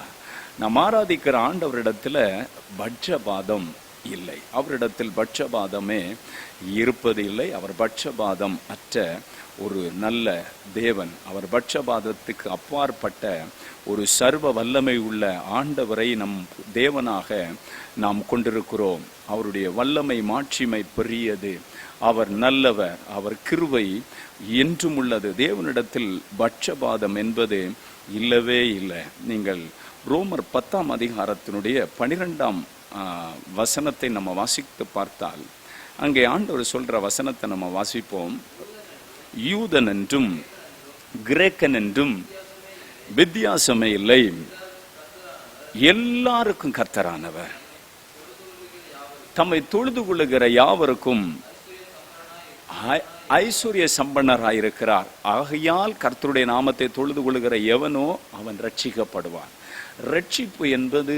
நாம் ஆராதிக்கிற ஆண்டவரிடத்துல பட்சபாதம் இல்லை. அவரிடத்தில் பட்சபாதமே இருப்பது இல்லை. அவர் பட்சபாதம் அற்ற ஒரு நல்ல தேவன். அவர் பட்சபாதத்துக்கு அப்பாற்பட்ட ஒரு சர்வ வல்லமை உள்ள ஆண்டவரை நம் தேவனாக நாம் கொண்டிருக்கிறோம். அவருடைய வல்லமை மாட்சிமை பெரியது. அவர் நல்லவர். அவர் கிருபை என்றும் உள்ளது. தேவனிடத்தில் பட்சபாதம் என்பது இல்லவே இல்லை. நீங்கள் ரோமர் 10ஆம் அதிகாரத்தினுடைய 12ஆம் வசனத்தை நம்ம வாசித்து பார்த்தால் அங்கே ஆண்டவர் சொல்ற வசனத்தை நம்ம வாசிப்போம். யூதன் என்றும் கிரேக்கன் என்றும் வித்தியாசமே இல்லை, எல்லாருக்கும் கர்த்தரானவர். தம்மை தொழுது கொள்ளுகிற யாவருக்கும் ஐஸ்வர்ய சம்பன்னராயிருக்கிறார். ஆகையால் கர்த்தருடைய நாமத்தை தொழுது கொள்ளுகிற எவனோ அவன் ரட்சிக்கப்படுவான். ரட்சிப்பு என்பது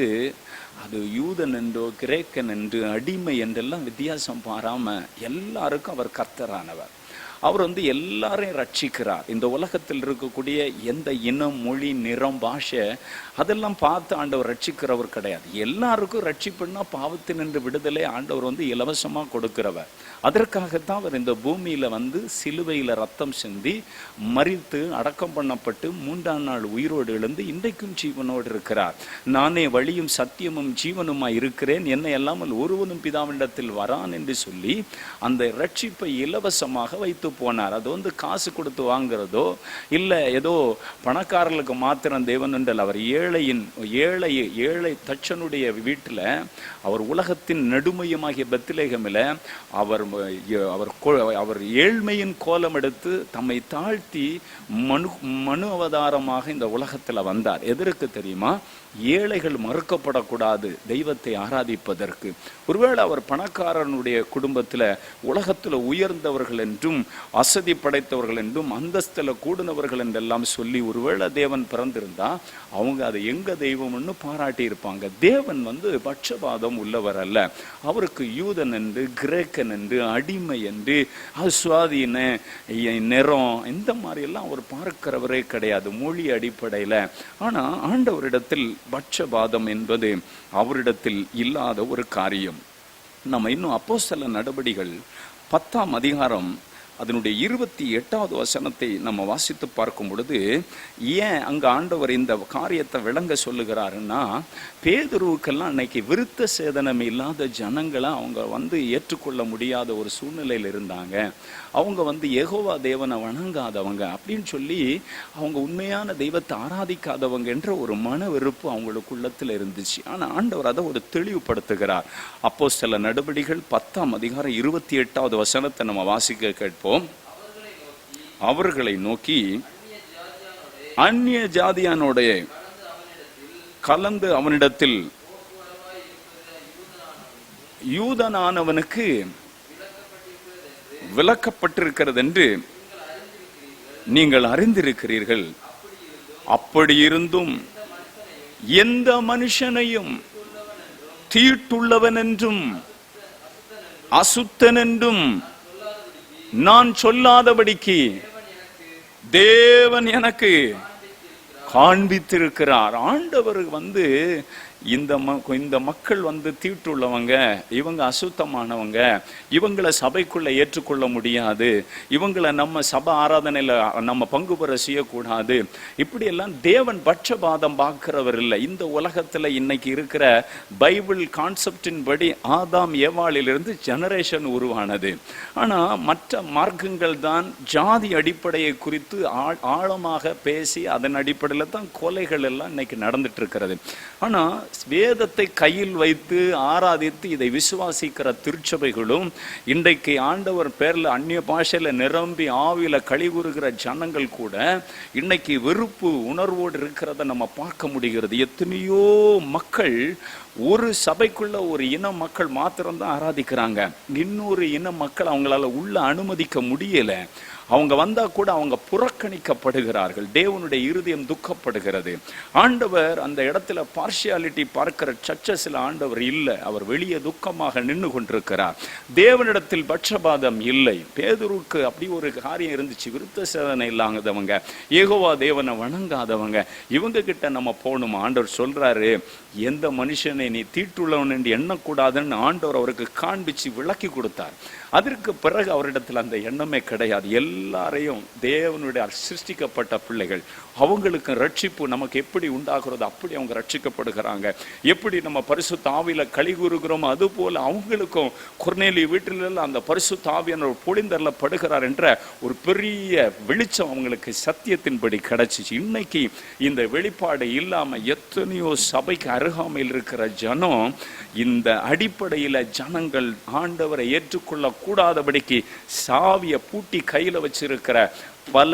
அது யூதன் என்றோ கிரேக்கன் என்று அடிமை என்றெல்லாம் வித்தியாசம் பாராம எல்லாருக்கும் அவர் கர்த்தரானவர். அவர் எல்லாரையும் ரட்சிக்கிறார். இந்த உலகத்தில் இருக்கக்கூடிய எந்த இனம், மொழி, நிறம், பாஷை அதெல்லாம் பார்த்து ஆண்டவர் ரட்சிக்கிறவர் கிடையாது. எல்லாருக்கும் ரட்சிப்புன்னா பாவத்தினின்று விடுதலை ஆண்டவர் இலவசமாக கொடுக்கிறவர். அதற்காகத்தான் அவர் இந்த பூமியில் சிலுவையில் ரத்தம் சிந்தி மரித்து அடக்கம் பண்ணப்பட்டு 3ஆம் நாள் உயிரோடு எழுந்து இன்றைக்கும் ஜீவனோடு இருக்கிறார். நானே வழியும் சத்தியமும் ஜீவனுமாய் இருக்கிறேன், என்னை அல்லாமல் ஒருவனும் பிதாவினிடத்தில் வரான் என்று சொல்லி அந்த ரட்சிப்பை இலவசமாக வைத்து போனார். அது காசு கொடுத்து வாங்குறதோ இல்லை ஏதோ பணக்காரர்களுக்கு மாத்திரம் தேவன் என்றால் அவர் ஏழை தச்சனுடைய வீட்டில், அவர் உலகத்தின் நடுமையமாகிய பெத்லகேமில் அவர் ஏழ்மையின் கோலம் எடுத்து தம்மை தாழ்த்தி மனு அவதாரமாக இந்த உலகத்தில் வந்தார். எதற்கு தெரியுமா? ஏழைகள் மறுக்கப்படக்கூடாது தெய்வத்தை ஆராதிப்பதற்கு. ஒருவேளை அவர் பணக்காரனுடைய குடும்பத்தில் உலகத்தில் உயர்ந்தவர்கள் என்றும் அசதி படைத்தவர்கள் என்றும் அந்தஸ்தில் கூடுனவர்கள் என்றெல்லாம் சொல்லி ஒருவேளை தேவன் பிறந்திருந்தா அவங்க அதை எங்க தெய்வம்னு பாராட்டி இருப்பாங்க. தேவன் பட்சபாதம் உள்ளவர் அல்ல. அவருக்கு யூதன் என்று, கிரேக்கன் என்று, அடிமை என்று, சுவாதீன நிறம் இந்த மாதிரி எல்லாம் அவர் பார்க்கிறவரே கிடையாது மொழி அடிப்படையில். ஆனா ஆண்டவரிடத்தில் பட்சபாதம் என்பது அவரிடத்தில் இல்லாத ஒரு காரியம். நம்ம இன்னும் அப்போஸ்தல நடபடிகள் 10ஆம் அதிகாரம் அதனுடைய 28வது வசனத்தை நம்ம வாசித்து பார்க்கும் பொழுது ஏன் அங்க ஆண்டவர் இந்த காரியத்தை விளங்க சொல்லுகிறாருன்னா, பேதுருவுக்கெல்லாம் அன்னைக்கு விருத்த சேதனம் இல்லாத ஜனங்களை அவங்க ஏற்றுக்கொள்ள முடியாத ஒரு சூழ்நிலையில் இருந்தாங்க. அவங்க யெகோவா தேவனை வணங்காதவங்க அப்படின்னு சொல்லி அவங்க உண்மையான தெய்வத்தை ஆராதிக்காதவங்க என்ற ஒரு மன வெறுப்பு அவங்களுக்குள்ளத்தில் இருந்துச்சு. ஆனால் ஆண்டவர் அதை ஒரு தெளிவுபடுத்துகிறார். அப்போஸ்தல நடபடிகள் 10ஆம் அதிகாரம் 28வது வசனத்தை நம்ம வாசிக்க கேட்போம். அவர்களை நோக்கி அந்நிய ஜாதியானோட கலந்து அவனிடத்தில் யூதனானவனுக்கு விளக்கப்பட்டிருக்கிறது என்று நீங்கள் அறிந்திருக்கிறீர்கள். அப்படி இருந்தும் எந்த மனுஷனையும் தீட்டுள்ளவன் என்றும் அசுத்தன் என்றும் நான் சொல்லாதபடிக்கு தேவன் எனக்கு காண்பித்திருக்கிறார். ஆண்டவர் இந்த மக்கள் தீட்டுள்ளவங்க, இவங்க அசுத்தமானவங்க, இவங்களை சபைக்குள்ள ஏற்றுக்கொள்ள முடியாது, இவங்களை நம்ம சபை ஆராதனையில நம்ம பங்கு பெற செய்யக்கூடாது, இப்படி எல்லாம் தேவன் பட்சபாதம் பார்க்கிறவர் இல்லை. இந்த உலகத்துல இன்னைக்கு இருக்கிற பைபிள் கான்செப்டின் படி ஆதாம் ஏவாளிலிருந்து ஜெனரேஷன் உருவானது. ஆனா மற்ற மார்க்கங்கள் தான் ஜாதி அடிப்படையை குறித்து ஆழமாக பேசி அதன் அடிப்படையில் தான் கொலைகள் எல்லாம் இன்னைக்கு நடந்துட்டு இருக்கிறது. ஆனா வேதத்தை கையில் வைத்து ஆராதித்து இதை விசுவாசிக்கிற திருச்சபைகளும் இன்றைக்கு ஆண்டவர் பேர்ல அந்நிய பாஷையில நிரம்பி ஆவியில கழிவுறுகிற ஜனங்கள் கூட இன்னைக்கு வெறுப்பு உணர்வோடு இருக்கிறத நம்ம பார்க்க முடிகிறது. எத்தனையோ மக்கள் ஒரு சபைக்குள்ள ஒரு இன மக்கள் மாத்திரம்தான் ஆராதிக்கிறாங்க, இன்னொரு இன மக்கள் அவங்களால உள்ள அனுமதிக்க முடியல. அவங்க வந்தா கூட அவங்க புறக்கணிக்கப்படுகிறார்கள். தேவனுடைய இருதயம் துக்கப்படுகிறது. ஆண்டவர் அந்த இடத்துல பார்ஷியாலிட்டி பார்க்கிற சர்ச்சஸ்ல ஆண்டவர் இல்லை. அவர் வெளியே துக்கமாக நின்று கொண்டிருக்கிறார். தேவனிடத்தில் பட்சபாதம் இல்லை. பேதுருக்கு அப்படி ஒரு காரியம் இருந்துச்சு. விருத்த சேதனை இல்லாதவங்க, யெகோவா தேவனை வணங்காதவங்க, இவங்க கிட்ட நம்ம போகணும். ஆண்டவர் சொல்றாரு, எந்த மனுஷனை நீ தீட்டுள்ளவன் என்று எண்ணக்கூடாதுன்னு ஆண்டவர் அவருக்கு காண்பிச்சு விளக்கி கொடுத்தார். அதற்கு பிறகு அவரிடத்தில் அந்த எண்ணமே கிடையாது. எல்லாரையும் தேவனுடைய சிருஷ்டிக்கப்பட்ட பிள்ளைகள், அவங்களுக்கு ரட்சிப்பு நமக்கு எப்படி உண்டாகிறதோ அப்படி அவங்க ரட்சிக்கப்படுகிறாங்க. எப்படி நம்ம பரிசுத்த ஆவியில கலிகூறுகிறோமோ அது போல அவங்களுக்கும் கொர்நேலி வீட்டில் அந்த பரிசுத்த ஆவியானவர் பொழிந்தரல படுகிறார் என்ற ஒரு பெரிய வெளிச்சம் அவங்களுக்கு சத்தியத்தின்படி கிடைச்சிச்சு. இன்னைக்கு இந்த வெளிப்பாடு இல்லாம எத்தனையோ சபைக்கு அருகாமையில் இருக்கிற ஜனம் இந்த அடிப்படையில ஜனங்கள் ஆண்டவரை ஏற்றுக்கொள்ள கூடாதபடிக்கு சாவியை பூட்டி கையில வச்சிருக்கிற பல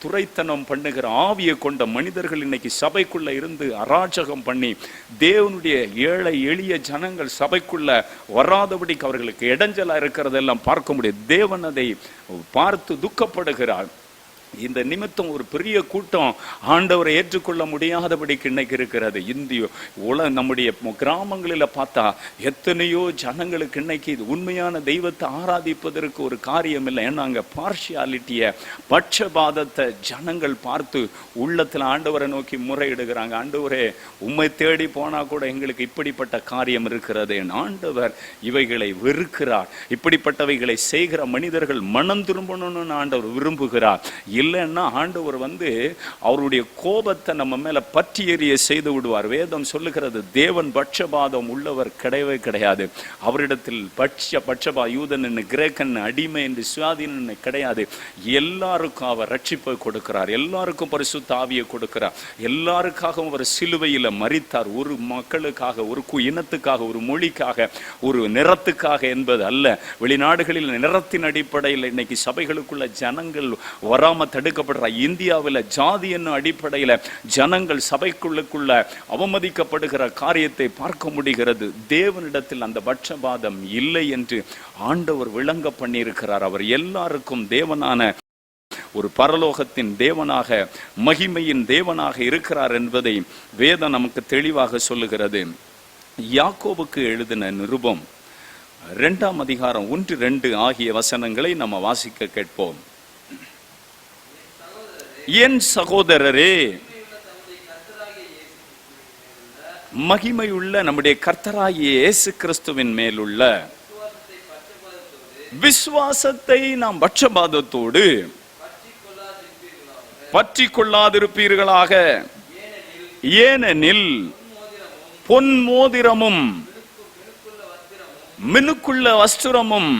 துரைத்தனம் பண்ணுகிற ஆவியை கொண்ட மனிதர்கள் இன்னைக்கு சபைக்குள்ள இருந்து அராஜகம் பண்ணி தேவனுடைய ஏழை எளிய ஜனங்கள் சபைக்குள்ள வராதபடிக்கு அவர்களுக்கு இடைஞ்சலா இருக்கிறதெல்லாம் பார்க்க முடியும். தேவன் அதை பார்த்து துக்கப்படுகிறார். இந்த நிமித்தம் ஒரு பெரிய கூட்டம் ஆண்டவரை ஏற்றுக்கொள்ள முடியாதபடிக்கு இன்னைக்கு இருக்கிறது. நம்முடைய கிராமங்களில் பார்த்தா எத்தனையோ ஜனங்களுக்கு இன்னைக்கு இது உண்மையான தெய்வத்தை ஆராதிப்பதற்கு ஒரு காரியம் இல்லை. ஏன்னா அங்கே பார்ஷியாலிட்டியை, பட்சபாதத்தை ஜனங்கள் பார்த்து உள்ளத்தில் ஆண்டவரை நோக்கி முறையிடுகிறாங்க. ஆண்டவரே, உம்மை தேடி போனா கூட எங்களுக்கு இப்படிப்பட்ட காரியம் இருக்கிறது. ஆண்டவர் இவைகளை வெறுக்கிறார். இப்படிப்பட்டவைகளை செய்கிற மனிதர்கள் மனம் திரும்பணும்னு ஆண்டவர் விரும்புகிறார். இல்லைன்னா ஆண்டவர் அவருடைய கோபத்தை நம்ம மேல பற்றி எறிய செய்து விடுவார். வேதம் சொல்லுகிறது, தேவன் பட்சபாதம் உள்ளவர் கிடையவே கிடையாது. அவரிடத்தில் பட்சபா யூதன் என்ன, கிரேக்கன் அடிமை என்று சுவாதீன கிடையாது. எல்லாருக்கும் அவர் ரட்சிப்பை கொடுக்கிறார். எல்லாருக்கும் பரிசுத்த ஆவியை கொடுக்கிறார். எல்லாருக்காகவும் அவர் சிலுவையில மரித்தார். ஒரு மக்களுக்காக, ஒரு இனத்துக்காக, ஒரு மொழிக்காக, ஒரு நிறத்துக்காக என்பது அல்ல. வெளிநாடுகளில் நிறத்தின் அடிப்படையில் இன்னைக்கு சபைகளுக்குள்ள ஜனங்கள் வராம தடுக்கப்படுற, இந்தியாவில் ஜாதி என்னும் அடிப்படையில் ஜனங்கள் சபைக்குள்ளுக்குள்ள அவமதிக்கப்படுகிற காரியத்தை பார்க்க முடிகிறது. தேவனிடத்தில் அந்த பட்சபாதம் இல்லை என்று ஆண்டவர் விளங்க பண்ணியிருக்கிறார். அவர் எல்லாருக்கும் தேவனான ஒரு பரலோகத்தின் தேவனாக, மகிமையின் தேவனாக இருக்கிறார் என்பதை வேதம் நமக்கு தெளிவாக சொல்லுகிறது. யாக்கோபுக்கு எழுதின நிருபம் 2ஆம் அதிகாரம் 1-2 ஆகிய வசனங்களை நம்ம வாசிக்க கேட்போம். என் சகோதரரே, மகிமையுள்ள நம்முடைய கர்த்தராகிய இயேசு கிறிஸ்துவின் மேலுள்ள விசுவாசத்தை நாம் பட்சபாதத்தோடு பற்றி கொள்ளாதிருப்பீர்களாக. ஏனெனில் பொன் மோதிரமும் மினுக்குள்ள வஸ்திரமும்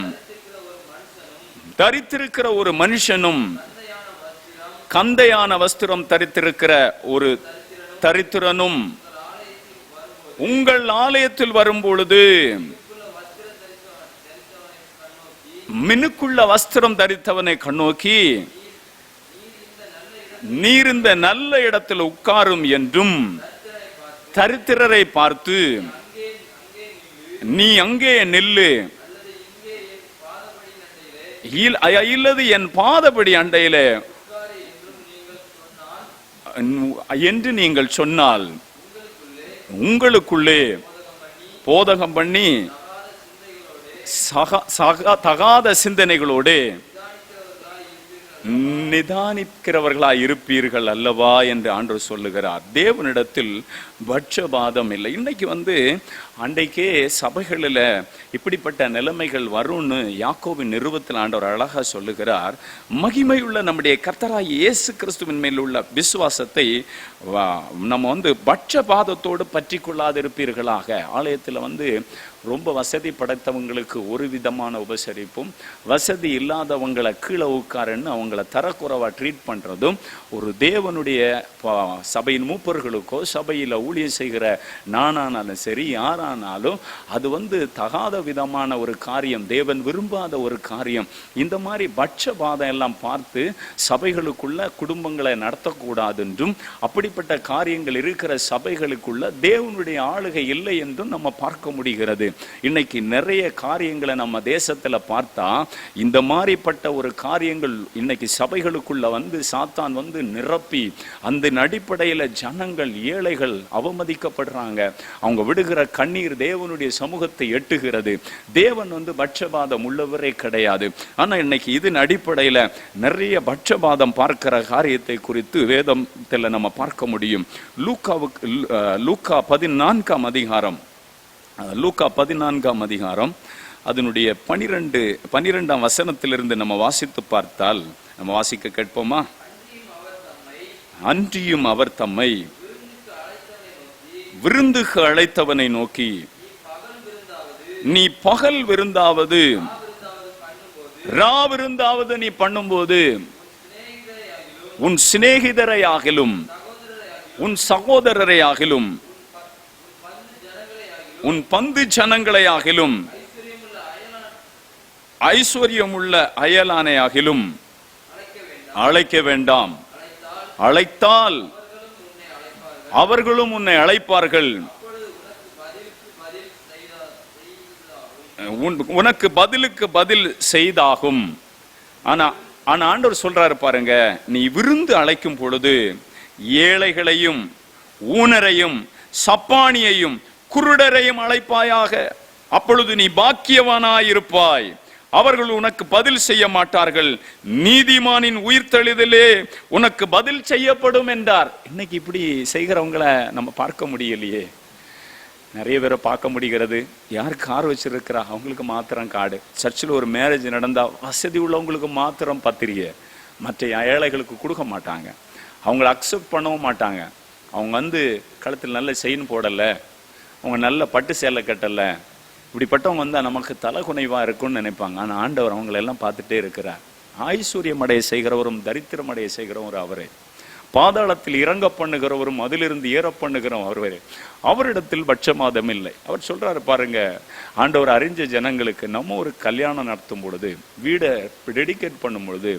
தரித்திருக்கிற ஒரு மனுஷனும், கந்தையான வஸ்திரம் தரித்திருக்கிற ஒரு தரித்திரனும் உங்கள் ஆலயத்தில் வரும்பொழுது மினுக்குள்ள வஸ்திரம் தரித்தவனை கண்ணோக்கி, நீர் இந்த நல்ல இடத்தில் உட்காரும் என்றும் தரித்திரரை பார்த்து, நீ அங்கே நில்லு, இல்லது என் பாதபடி அண்டையிலே என்று நீங்கள் சொன்னால், உங்களுக்குள்ளே போதகம் பண்ணி தகாத சிந்தனைகளோடு நிதானிக்கிறவர்களாய் இருப்பீர்கள் அல்லவா என்று ஆண்டவர் சொல்லுகிறார். தேவனிடத்தில் பட்சபாதம் இல்லை. இன்னைக்கு அன்றைக்கே சபைகளில் இப்படிப்பட்ட நிலைமைகள் வரும்னு யாக்கோபின் நிருபத்தில் ஆண்டவர் அழகா சொல்லுகிறார். மகிமையுள்ள நம்முடைய கர்த்தராகிய இயேசு கிறிஸ்துவின் மேல் உள்ள விசுவாசத்தை நம்ம பட்சபாதத்தோடு பற்றி கொள்ளாதிருப்பீர்களாக. ஆலயத்தில் ரொம்ப வசதி படைத்தவங்களுக்கு ஒரு விதமான உபசரிப்பும், வசதி இல்லாதவங்களை கீழே உட்காருன்னு அவங்கள தரக்குறைவா ட்ரீட் பண்றதும், ஒரு தேவனுடைய சபையின் மூப்பர்களுக்கோ சபையில் ஊழியம் செய்கிற நானானாலும் சரி யாரானாலும் அது தகாத விதமான ஒரு காரியம், தேவன் விரும்பாத ஒரு காரியம். இந்த மாதிரி பட்சபாதம் எல்லாம் பார்த்து சபைகளுக்குள்ள குடும்பங்களை நடத்தக்கூடாது என்றும், அப்படிப்பட்ட காரியங்கள் இருக்கிற சபைகளுக்குள்ள தேவனுடைய ஆளுகை இல்லை என்றும் நம்ம பார்க்க முடிகிறது. இன்னைக்கு நிறைய காரியங்களை நம்ம தேசத்துல பார்த்தா இந்த மாதிரிப்பட்ட ஒரு காரியங்கள் இன்னைக்கு சபைகளுக்குள்ள சாத்தான் நிரப்பி அந்த அடிப்படையில ஜனங்கள் ஏழைகள் அவமதிக்கப்படுறாங்க. அவங்க விடுகிற கண்ணீர் தேவனுடைய சமூகத்தை எட்டுகிறது. தேவன் பட்சபாதம் உள்ளவரே கிடையாது. ஆனா இன்னைக்கு இதன் அடிப்படையில நிறைய பட்சபாதம் பார்க்கிற காரியத்தை குறித்து வேதத்துல நம்ம பார்க்க முடியும். லூக்கா 14ஆம் அதிகாரம், லூக்கா 14ஆம் அதிகாரம் அதனுடைய 12ஆம் வசனத்திலிருந்து நம்ம வாசித்து பார்த்தால், நம்ம வாசிக்க கேட்போமா? அன்றியும் அவர் தம்மை விருந்துக்கு அழைத்தவனை நோக்கி, நீ பகல் விருந்தாவது ரா விருந்தாவது நீ பண்ணும்போது உன் சிநேகிதரை ஆகிலும் உன் சகோதரரை ஆகிலும் உன் பந்து ஜனங்களை ஆகிலும் ஐஸ்வர்யமுள்ள அயலானை ஆகிலும் அழைக்க வேண்டாம். அழைத்தால் அவர்களும் உன்னை அழைப்பார்கள், உனக்கு பதிலுக்கு பதில் செய்தாகும். ஆனா ஆண்டவர் சொல்றாரு பாருங்க, நீ விருந்து அழைக்கும் பொழுது ஏழைகளையும் ஊனரையும் சப்பானியையும் குருடரையும் அழைப்பாயாக. அப்பொழுது நீ பாக்கியவானாயிருப்பாய், அவர்கள் உனக்கு பதில் செய்ய மாட்டார்கள். நீதிமானின் உயிர்த்தெழுதலே உனக்கு பதில் செய்யப்படும் என்றார். இன்னைக்கு இப்படி செய்கிறவங்களை நம்ம பார்க்க முடியலையே. நிறைய பேரை பார்க்க முடிகிறது. யார் கார் வச்சிருக்கிறா அவங்களுக்கு மாத்திரம் கார்டு, சர்ச்சில் ஒரு மேரேஜ் நடந்தா வசதி உள்ளவங்களுக்கு மாத்திரம் பத்திரிகை, மற்ற ஏழைகளுக்கு கொடுக்க மாட்டாங்க. அவங்கள அக்செப்ட் பண்ணவும் மாட்டாங்க. அவங்க கழுத்தில் நல்ல செயின் போடலை, அவங்க நல்ல பட்டு சேலை கட்டலை, இப்படிப்பட்டவங்க நமக்கு தலகுனைவா இருக்கும்னு நினைப்பாங்க. ஆனால் ஆண்டவர் அவங்களெல்லாம் பார்த்துட்டே இருக்கிறார். ஐஸ்வர்யம் அடைய செய்கிறவரும் தரித்திரம் அடைய செய்கிறவரும் அவரே, பாதாளத்தில் இறங்க பண்ணுகிறவரும் அதிலிருந்து ஏற பண்ணுகிறவரும் அவரே. அவரிடத்தில் பட்சபாதம் இல்லை. அவர் சொல்றாரு பாருங்க, ஆண்டவர் அறிஞ்ச ஜனங்களுக்கு நம்ம ஒரு கல்யாணம் நடத்தும் பொழுது, வீடை டெடிகேட் பண்ணும் பொழுது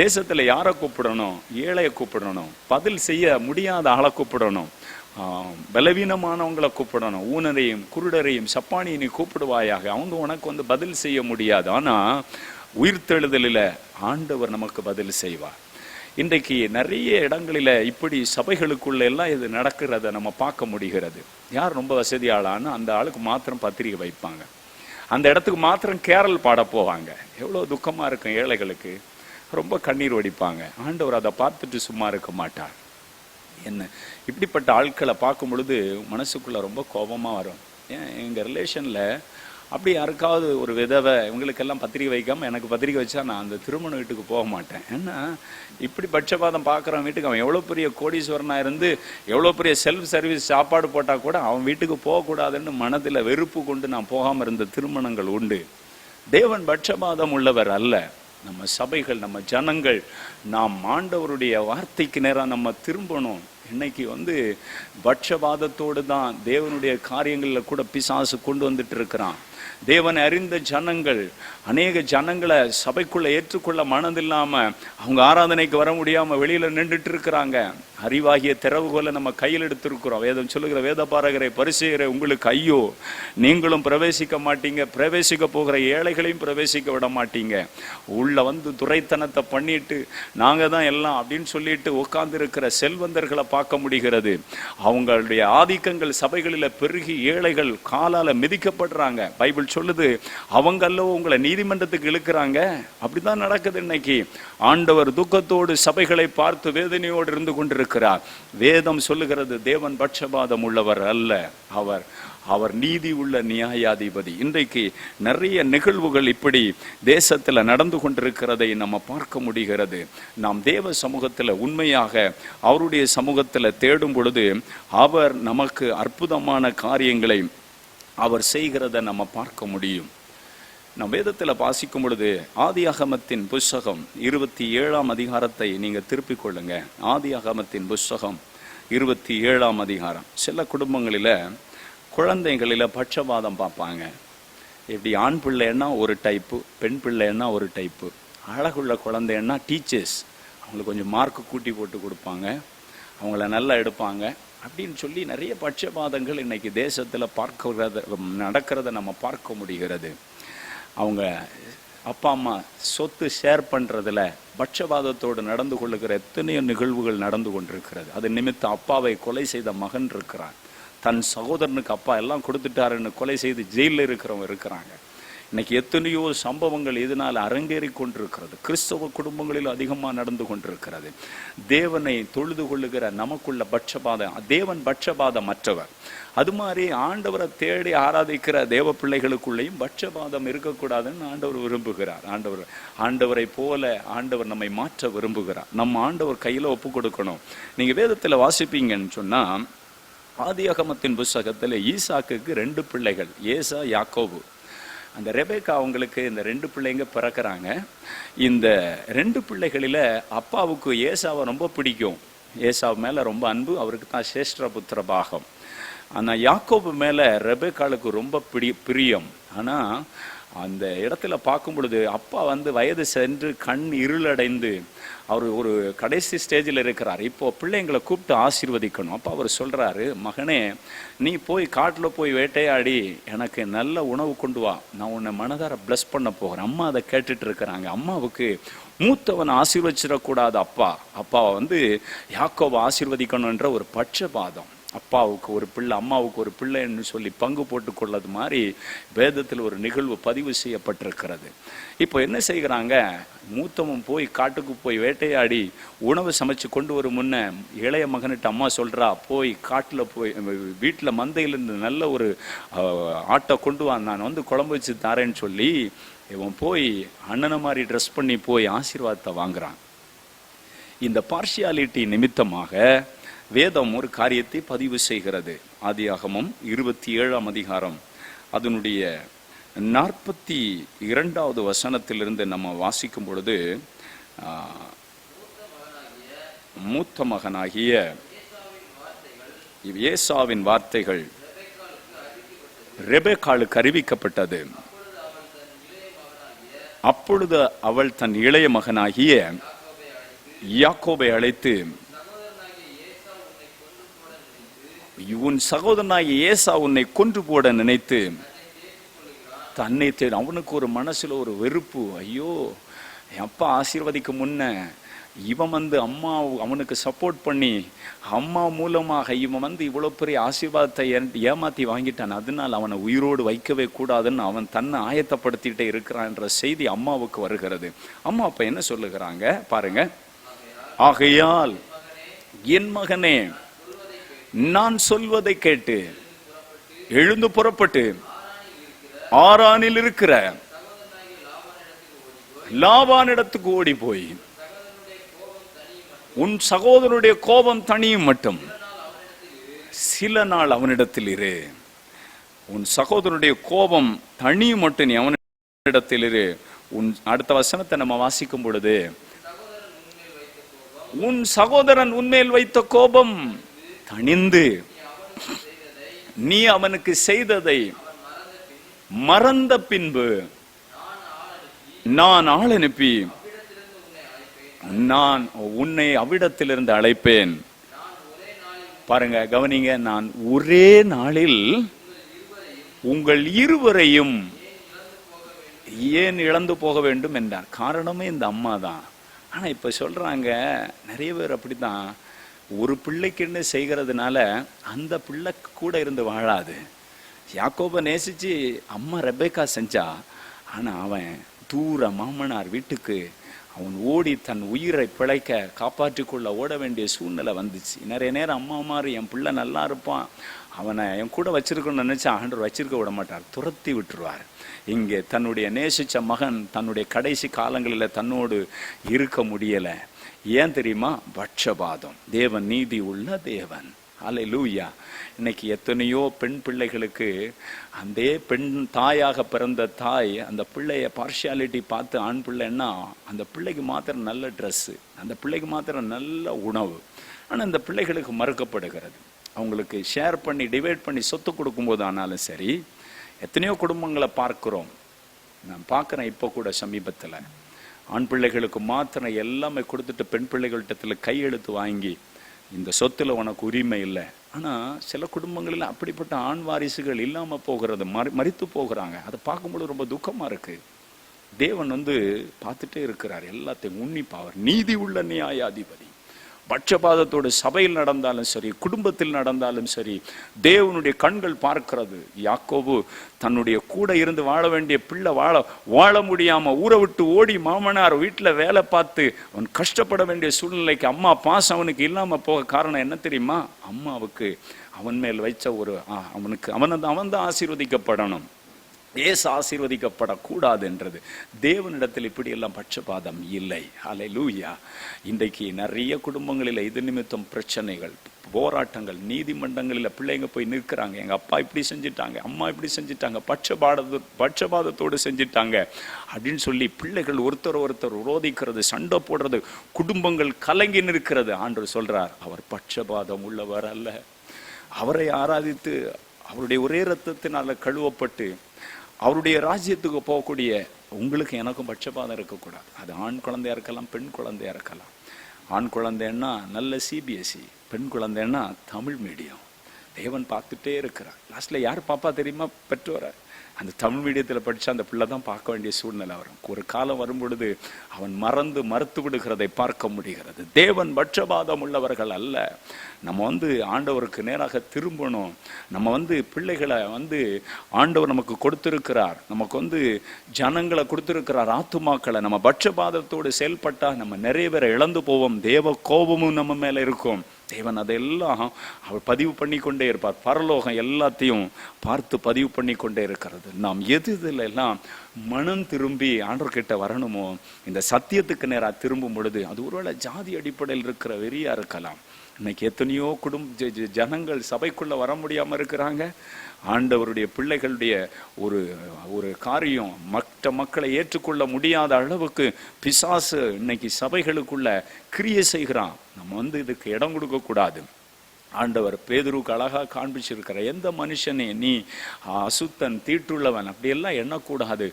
தேசத்துல யாரை கூப்பிடணும்? ஏழையை கூப்பிடணும், பதில் செய்ய முடியாத ஆளை கூப்பிடணும், பலவீனமானவங்களை கூப்பிடணும், ஊனரையும் குருடரையும் சப்பானியனையும் கூப்பிடுவாயாக. அவங்க உனக்கு பதில் செய்ய முடியாது. ஆனா உயிர்த்தெழுதலில் ஆண்டவர் நமக்கு பதில் செய்வார். இன்றைக்கு நிறைய இடங்களில இப்படி சபைகளுக்குள்ள எல்லாம் இது நடக்கிறத நம்ம பார்க்க முடிகிறது. யார் ரொம்ப வசதியாளான்னு அந்த ஆளுக்கு மாத்திரம் பத்திரிகை வைப்பாங்க, அந்த இடத்துக்கு மாத்திரம் கேரல் பாட போவாங்க. எவ்வளோ துக்கமா இருக்கும் ஏழைகளுக்கு, ரொம்ப கண்ணீர் வடிப்பாங்க. ஆண்டவர் அதை பார்த்துட்டு சும்மா இருக்க மாட்டார். என்ன இப்படிப்பட்ட ஆட்களை பார்க்கும் பொழுது மனசுக்குள்ள ரொம்ப கோபமாக வரும். ஏன் எங்கள் ரிலேஷனில் அப்படி யாருக்காவது ஒரு விதவை இவங்களுக்கெல்லாம் பத்திரிகை வைக்காமல் எனக்கு பத்திரிகை வச்சா நான் அந்த திருமண வீட்டுக்கு போக மாட்டேன். ஏன்னா இப்படி பட்சபாதம் பார்க்குறவன் வீட்டுக்கு அவன் எவ்வளோ பெரிய கோடீஸ்வரனாக இருந்து எவ்வளோ பெரிய செல்ஃப் சர்வீஸ் சாப்பாடு போட்டால் கூட அவன் வீட்டுக்கு போகக்கூடாதுன்னு மனதில் வெறுப்பு கொண்டு நான் போகாமல் இருந்த திருமணங்கள் உண்டு. தேவன் பட்சபாதம் உள்ளவர் அல்ல. நம்ம சபைகள், நம்ம ஜனங்கள், நாம் ஆண்டவருடைய வார்த்தைக்கு நேராக நம்ம திரும்பணும். இன்னைக்கு பட்சபாதத்தோடு தான் தேவனுடைய காரியங்களில் கூட பிசாசு கொண்டு வந்துட்டு இருக்கிறான். தேவனை அறிந்த ஜனங்கள் அநேக ஜனங்களை சபைக்குள்ள ஏற்றுக்கொள்ள மனதில்லாம அவங்க ஆராதனைக்கு வர முடியாம வெளியில நின்றுட்டு இருக்கிறாங்க. அறிவாகிய திறவுகோலை நம்ம கையில் எடுத்திருக்கிறோம். வேதம் சொல்லுகிற வேத பாரகரை பரிசேயரை உங்களுக்கு ஐயோ, நீங்களும் பிரவேசிக்க மாட்டீங்க, பிரவேசிக்க போகிற ஏழைகளையும் பிரவேசிக்க விட மாட்டீங்க. உள்ள துரைத்தனத்தை பண்ணிட்டு நாங்க தான் எல்லாம் அப்படின்னு சொல்லிட்டு உட்கார்ந்து இருக்கிற செல்வந்தர்களை பார்க்க முடிகிறது. அவங்களுடைய ஆதிக்கங்கள் சபைகளில் பெருகி ஏழைகள் காலால மிதிக்கப்படுறாங்க. பைபிள் பைபிள் சொல்லுது. அவங்கல்லோ உங்களை நீதிமன்றத்துக்கு இழுக்கிறாங்க. அப்படிதான் நடக்குது இன்னைக்கு. ஆண்டவர் துக்கத்தோடு சபைகளை பார்த்து வேதனையோடு இருந்து கொண்டிருக்கிறார். வேதம் சொல்லுகிறது, தேவன் பட்சபாதம் உள்ளவர் அல்ல, அவர் நீதி உள்ள நியாயாதிபதி. இன்றைக்கு நிறைய நிகழ்வுகள் இப்படி தேசத்தில் நடந்து கொண்டிருக்கிறதை நம்ம பார்க்க முடிகிறது. நாம் தேவ சமூகத்தில் உண்மையாக அவருடைய சமூகத்தில் தேடும் பொழுது அவர் நமக்கு அற்புதமான காரியங்களை அவர் செய்கிறத நம்ம பார்க்க முடியும். நம் வேதத்தில் வாசிக்கும் பொழுது ஆதியாகமத்தின் புஸ்தகம் 27ஆம் அதிகாரத்தை நீங்கள் திருப்பிக் கொள்ளுங்க. ஆதியாகமத்தின் புஸ்தகம் 27ஆம் அதிகாரம். சில குடும்பங்களில் குழந்தைகளில் பட்சபாதம் பார்ப்பாங்க. இப்படி ஆண் பிள்ளைன்னா ஒரு டைப்பு, பெண் பிள்ளைன்னா ஒரு டைப்பு. அழகுள்ள குழந்தைன்னா டீச்சர்ஸ் அவங்களுக்கு கொஞ்சம் மார்க்கு கூட்டி போட்டு கொடுப்பாங்க, அவங்கள நல்லா எடுப்பாங்க அப்படின்னு சொல்லி நிறைய பட்சபாதங்கள் இன்னைக்கு தேசத்தில் நடக்கிறத நம்ம பார்க்க முடிகிறது. அவங்க அப்பா அம்மா சொத்து ஷேர் பண்ணுறதுல பட்சபாதத்தோடு நடந்து கொள்ளுகிற எத்தனையோ நிகழ்வுகள் நடந்து கொண்டிருக்கிறது. அது நிமித்தம் அப்பாவை கொலை செய்த மகன் இருக்கிறான். தன் சகோதரனுக்கு அப்பா எல்லாம் கொடுத்துட்டாருன்னு கொலை செய்து ஜெயிலில் இருக்கிறவங்க இருக்கிறாங்க. இன்னைக்கு எத்தனையோ சம்பவங்கள் இதனால் அரங்கேறி கொண்டிருக்கிறது. கிறிஸ்தவ குடும்பங்களில் அதிகமாக நடந்து கொண்டிருக்கிறது. தேவனை தொழுது கொள்ளுகிற நமக்குள்ள பட்சபாதம், தேவன் பட்சபாதம் மற்றவர். அது மாதிரி ஆண்டவரை தேடி ஆராதிக்கிற தேவ பிள்ளைகளுக்குள்ளேயும் பட்சபாதம் இருக்கக்கூடாதுன்னு ஆண்டவர் விரும்புகிறார். ஆண்டவரை போல ஆண்டவர் நம்மை மாற்ற விரும்புகிறார். நம்ம ஆண்டவர் கையில் ஒப்பு கொடுக்கணும். நீங்கள் வேதத்தில் வாசிப்பீங்கன்னு சொன்னால், ஆதியாகமத்தின் புஸ்தகத்தில் ஈசாக்குக்கு 2 பிள்ளைகள், ஏசா யாக்கோபு. அந்த ரெபேக்கா அவங்களுக்கு இந்த 2 பிள்ளைங்க பிறக்கிறாங்க. இந்த 2 பிள்ளைகளில் அப்பாவுக்கு ஏசாவை ரொம்ப பிடிக்கும். ஏசாவு மேலே ரொம்ப அன்பு, அவருக்கு தான் சேஷ்ட புத்திர பாகம். ஆனால் யாக்கோபு மேலே ரெபேக்காளுக்கு ரொம்ப பிரியம். ஆனால் அந்த இடத்துல பார்க்கும் பொழுது அப்பா வயது சென்று கண் இருளடைந்து அவர் ஒரு கடைசி ஸ்டேஜில் இருக்கிறார். இப்போ பிள்ளைங்களை கூப்பிட்டு ஆசீர்வதிக்கணும். அப்போ அவர் சொல்கிறாரு, மகனே நீ போய் காட்டில் போய் வேட்டையாடி எனக்கு நல்ல உணவு கொண்டு வா, நான் உன்னை மனதார பிளஸ் பண்ண போகிறேன். அம்மா அதை கேட்டுட்டு இருக்கிறாங்க. அம்மாவுக்கு மூத்தவன் ஆசீர்வச்சிடக்கூடாது. அப்பாவை யாக்கோபை ஆசீர்வதிக்கணுன்ற ஒரு பட்சபாதம். அப்பாவுக்கு ஒரு பிள்ளை, அம்மாவுக்கு ஒரு பிள்ளைன்னு சொல்லி பங்கு போட்டு கொள்ளது மாதிரி வேதத்தில் ஒரு நிகழ்வு பதிவு செய்யப்பட்டிருக்கிறது. இப்போ என்ன செய்கிறாங்க, மூத்தவன் போய் காட்டுக்கு போய் வேட்டையாடி உணவு சமைச்சு கொண்டு வரும் முன்ன இளைய மகன்கிட்ட அம்மா சொல்கிறா, போய் காட்டில் போய் வீட்டில் மந்தையிலிருந்து நல்ல ஒரு ஆட்டை கொண்டு வா, நான் குழம்பு வச்சு தரேன்னு சொல்லி இவன் போய் அண்ணனை மாதிரி ட்ரெஸ் பண்ணி போய் ஆசீர்வாதத்தை வாங்குறான். இந்த பார்ஷியாலிட்டி நிமித்தமாக வேதம் ஒரு காரியத்தை பதிவு செய்கிறது. ஆதியாகமம் 27ஆம் அதிகாரம் அதனுடைய 42வது வசனத்திலிருந்து நம்ம வாசிக்கும் பொழுது, மூத்த மகனாகிய ஏசாவின் வார்த்தைகள் ரெபெக்காளுக்கு அறிவிக்கப்பட்டது. அப்பொழுது அவள் தன் இளைய மகனாகிய யாக்கோபை அழைத்து, உன் சகோதரனாகிய ஏசா உன்னை கொன்று போட நினைத்து தன்னை தேடும். அவனுக்கு ஒரு மனசுல ஒரு வெறுப்பு. ஐயோ, அப்பா ஆசீர்வதிக்க முன்ன இவன் அம்மா அவனுக்கு சப்போர்ட் பண்ணி அம்மா மூலமாக இவன் இவ்வளோ பெரிய ஆசீர்வாதத்தை ஏமாத்தி வாங்கிட்டான், அதனால் அவனை உயிரோடு வைக்கவே கூடாதுன்னு அவன் தன்னை ஆயத்தப்படுத்திட்டே இருக்கிறான்ற செய்தி அம்மாவுக்கு வருகிறது. அம்மா அப்ப என்ன சொல்லுகிறாங்க பாருங்க, ஆகையால் என் மகனே நான் சொல்வதை கேட்டு எழுந்து புறப்பட்டு ஆரானில் இருக்கிற லாபானிடத்துக்கு ஓடி போய் உன் சகோதரனுடைய கோபம் தனியும் மட்டும் சில நாள் அவனிடத்தில் இரு. உன் சகோதரனுடைய கோபம் தனியும் மட்டும் நீ அவனிடத்தில் இரு. அடுத்த வசனத்தை நம்ம வாசிக்கும் பொழுது, உன் சகோதரன் உன்மேல் வைத்த கோபம் தணிந்து நீ அவனுக்கு செய்ததை மறந்த பின்பு நான் ஆள் அனுப்பி நான் உன்னை அவ்விடத்திலிருந்து அழைப்பேன். பாருங்க, கவனிங்க, நான் ஒரே நாளில் உங்கள் இருவரையும் ஏன் இழந்து போக வேண்டும் என்றார். காரணமே இந்த அம்மா தான். ஆனா இப்ப சொல்றாங்க நிறைய பேர் அப்படித்தான், ஒரு பிள்ளைக்குன்னு செய்கிறதுனால அந்த பிள்ளை கூட இருந்து வாழாது. யாக்கோபை நேசிச்சு அம்மா ரெபேக்கா செஞ்சா, ஆனா அவன் தூர மாமனார் வீட்டுக்கு அவன் ஓடி தன் உயிரை பிழைக்க காப்பாற்றிக்கொள்ள ஓட வேண்டிய சூழ்நிலை வந்துச்சு. நிறைய நேரம் அம்மா மாதிரி என் பிள்ளை நல்லா இருப்பான், அவனை என் கூட வச்சிருக்கணும்னு நினைச்சா ஆண்டவர் வச்சிருக்க விட மாட்டார், துரத்தி விட்டுருவார். இங்கே தன்னுடைய நேசிச்ச மகன் தன்னுடைய கடைசி காலங்களில் தன்னோடு இருக்க முடியல. ஏன் தெரியுமா? பட்சபாதம். தேவன் நீதி உள்ள தேவன். அல்லேலூயா. இன்னைக்கு எத்தனையோ பெண் பிள்ளைகளுக்கு அந்த பெண் தாயாக பிறந்த தாய் அந்த பிள்ளைய பார்ஷியாலிட்டி பார்த்து, ஆண் பிள்ளைன்னா அந்த பிள்ளைக்கு மாத்திரம் நல்ல ட்ரெஸ்ஸு, அந்த பிள்ளைக்கு மாத்திரம் நல்ல உணவு, ஆனால் அந்த பிள்ளைகளுக்கு மறுக்கப்படுகிறது. அவங்களுக்கு ஷேர் பண்ணி டிவைட் பண்ணி சொத்து கொடுக்கும்போது ஆனாலும் சரி, எத்தனையோ குடும்பங்களை பார்க்கிறோம். நான் பார்க்குறேன் இப்போ கூட சமீபத்தில் ஆண் பிள்ளைகளுக்கு மாத்திரம் எல்லாமே கொடுத்துட்டு பெண் பிள்ளைகள்கிட்ட கையெழுத்து வாங்கி இந்த சொத்துல உனக்கு உரிமை இல்லை. ஆனால் சில குடும்பங்களில் அப்படிப்பட்ட ஆண் வாரிசுகள் இல்லாமல் போகிறது, மறித்து போகிறாங்க. அதை பார்க்கும்போது ரொம்ப துக்கமாக இருக்கு. தேவன் பார்த்துட்டே இருக்கிறார் எல்லாத்தையும் உன்னிப்பா. அவர் நீதி உள்ள நியாயாதிபதி. பட்சபாதத்தோடு சபையில் நடந்தாலும் சரி, குடும்பத்தில் நடந்தாலும் சரி, தேவனுடைய கண்கள் பார்க்கிறது. யாக்கோபு தன்னுடைய கூட இருந்து வாழ வேண்டிய பிள்ளை வாழ முடியாம ஊரை விட்டு ஓடி மாமனார் வீட்டில் வேலை பார்த்து அவன் கஷ்டப்பட வேண்டிய சூழ்நிலைக்கு அம்மா பாசம் அவனுக்கு இல்லாம போக காரணம் என்ன தெரியுமா? அம்மாவுக்கு அவன் மேல் வைச்ச அவன் தான் ஆசீர்வதிக்கப்படணும், ஏசு ஆசீர்வதிக்கப்படக்கூடாது என்றது. தேவனிடத்தில் இப்படியெல்லாம் பட்சபாதம் இல்லை. அல்லேலூயா. இன்றைக்கு நிறைய குடும்பங்களில் இது நிமித்தம் பிரச்சனைகள், போராட்டங்கள், நீதிமன்றங்களில் பிள்ளைங்க போய் நிற்கிறாங்க. எங்கள் அப்பா இப்படி செஞ்சிட்டாங்க, அம்மா இப்படி செஞ்சிட்டாங்க, பட்சபாதத்தோடு செஞ்சிட்டாங்க அப்படின்னு சொல்லி பிள்ளைகள் ஒருத்தர் விரோதிக்கிறது, சண்டை போடுறது, குடும்பங்கள் கலங்கி நிற்கிறது. ஆண்டவர் சொல்றார், அவர் பட்சபாதம் உள்ளவர் அல்ல. அவரை ஆராதித்து அவருடைய ஒரே இரத்தத்தினால கழுவப்பட்டு அவருடைய ராஜ்யத்துக்கு போகக்கூடிய உங்களுக்கு எனக்கும் பட்சபாதம் இருக்கக்கூடாது. அது ஆண் குழந்தையா இருக்கலாம், பெண் குழந்தையா இருக்கலாம். ஆண் குழந்தைன்னா நல்ல சிபிஎஸ்சி, பெண் குழந்தைன்னா தமிழ் மீடியம். தேவன் பார்த்துட்டே இருக்கிறார். லாஸ்ட்ல யார் பாப்பா தெரியுமா? பெற்றோரை. அந்த தமிழ் மீடியத்தில் படித்தா அந்த பிள்ளை தான் பார்க்க வேண்டிய சூழ்நிலை வரும். ஒரு காலம் வரும் பொழுது அவன் மறுத்து விடுகிறதை பார்க்க முடிகிறது. தேவன் பட்சபாதம் உள்ளவர்கள் அல்ல. நம்ம ஆண்டவருக்கு நேராக திரும்பணும். நம்ம பிள்ளைகளை ஆண்டவர் நமக்கு கொடுத்திருக்கிறார், நமக்கு ஜனங்களை கொடுத்திருக்கிறார், ஆத்துமாக்களை. நம்ம பட்சபாதத்தோடு செயல்பட்டா நம்ம நிறைய பேரை இழந்து போவோம். தேவ கோபமும் நம்ம மேல இருக்கும். தேவன் அதெல்லாம் அவர் பதிவு பண்ணி கொண்டே இருப்பார். பரலோகம் எல்லாத்தையும் பார்த்து பதிவு பண்ணி கொண்டே இருக்கிறது. நாம் எல்லாம் மனம் திரும்பி ஆண்டவர்கிட்ட வரணுமோ, இந்த சத்தியத்துக்கு நேராக திரும்பும் பொழுது அது ஒருவேளை ஜாதி அடிப்படையில் இருக்கிற வெறியா இருக்கலாம். இன்னைக்கு எத்தனையோ ஜனங்கள் சபைக்குள்ள வர முடியாம இருக்கிறாங்க. ஆண்டவருடைய பிள்ளைகளுடைய ஒரு காரியம் மற்ற மக்களை ஏற்றுக்கொள்ள முடியாத அளவுக்கு பிசாசு இன்னைக்கு சபைகளுக்குள்ள கிரியை செய்கிறான். நம்ம இதுக்கு இடம் கொடுக்க கூடாது. ஆண்டவர் பேதுருக்கு அழகா காண்பிச்சிருக்கிற, எந்த மனுஷனே நீ அசுத்தன் தீட்டுள்ளவன் அப்படியெல்லாம் எண்ணக்கூடாது.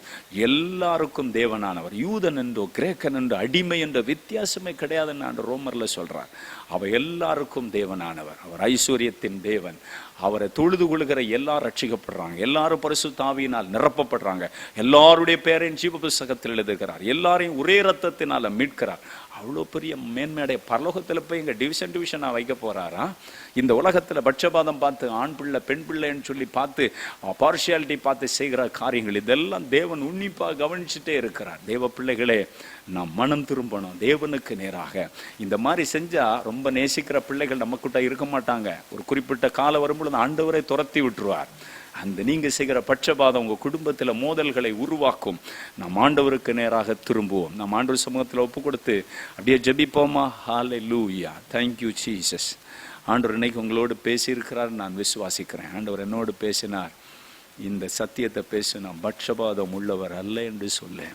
எல்லாருக்கும் தேவனானவர், யூதன் என்றோ கிரேக்கன் என்றோ அடிமை என்ற வித்தியாசமே கிடையாதுன்னு ஆண்டு ரோமர்ல சொல்றார். அவர் எல்லாருக்கும் தேவனானவர், அவர் ஐஸ்வர்யத்தின் தேவன். அவரை தொழுது கொள்கிற எல்லாரும் ரட்சிக்கப்படுறாங்க, எல்லாரும் பரிசுத்த ஆவியினால் நிரப்பப்படுறாங்க, எல்லாருடைய பேரையும் ஜீவ புஸ்தகத்தில் எழுதுகிறார், எல்லாரையும் ஒரே ரத்தத்தினால மீட்கிறார். அவ்வளோ பெரிய மேன்மையுடைய பரலோகத்தில் போய் இங்கே டிவிஷனாக வைக்க போறாரா? இந்த உலகத்தில் பட்சபாதம் பார்த்து ஆண் பிள்ளை பெண் பிள்ளைன்னு சொல்லி பார்த்து பார்ஷியாலிட்டி பார்த்து செய்கிற காரியங்கள் இதெல்லாம் தேவன் உன்னிப்பாக கவனிச்சுட்டே இருக்கிறார். தேவ பிள்ளைகளே, நாம் மனம் திரும்பணும் தேவனுக்கு நேராக. இந்த மாதிரி செஞ்சா ரொம்ப நேசிக்கிற பிள்ளைகள் நம்மக்கிட்ட இருக்க மாட்டாங்க. ஒரு குறிப்பிட்ட காலம் வரும்பொழுது ஆண்டவரை துரத்தி விட்டுருவார். அந்த நீங்க செய்கிற பட்சபாதம் உங்க குடும்பத்தில் மோதல்களை உருவாக்கும். நாம் ஆண்டவருக்கு நேராக திரும்புவோம். நாம் ஆண்டவர் சமூகத்தில் ஒப்பு கொடுத்து அப்படியே ஜெபிப்போமா? ஹல்லேலூயா. Thank you Jesus. ஆண்டவர் இன்னைக்கு உங்களோடு பேசியிருக்கிறார், நான் விசுவாசிக்கிறேன். ஆண்டவர் என்னோடு பேசினார், இந்த சத்தியத்தை பேசினா பட்சபாதம் உள்ளவர் அல்ல என்று சொல்ல.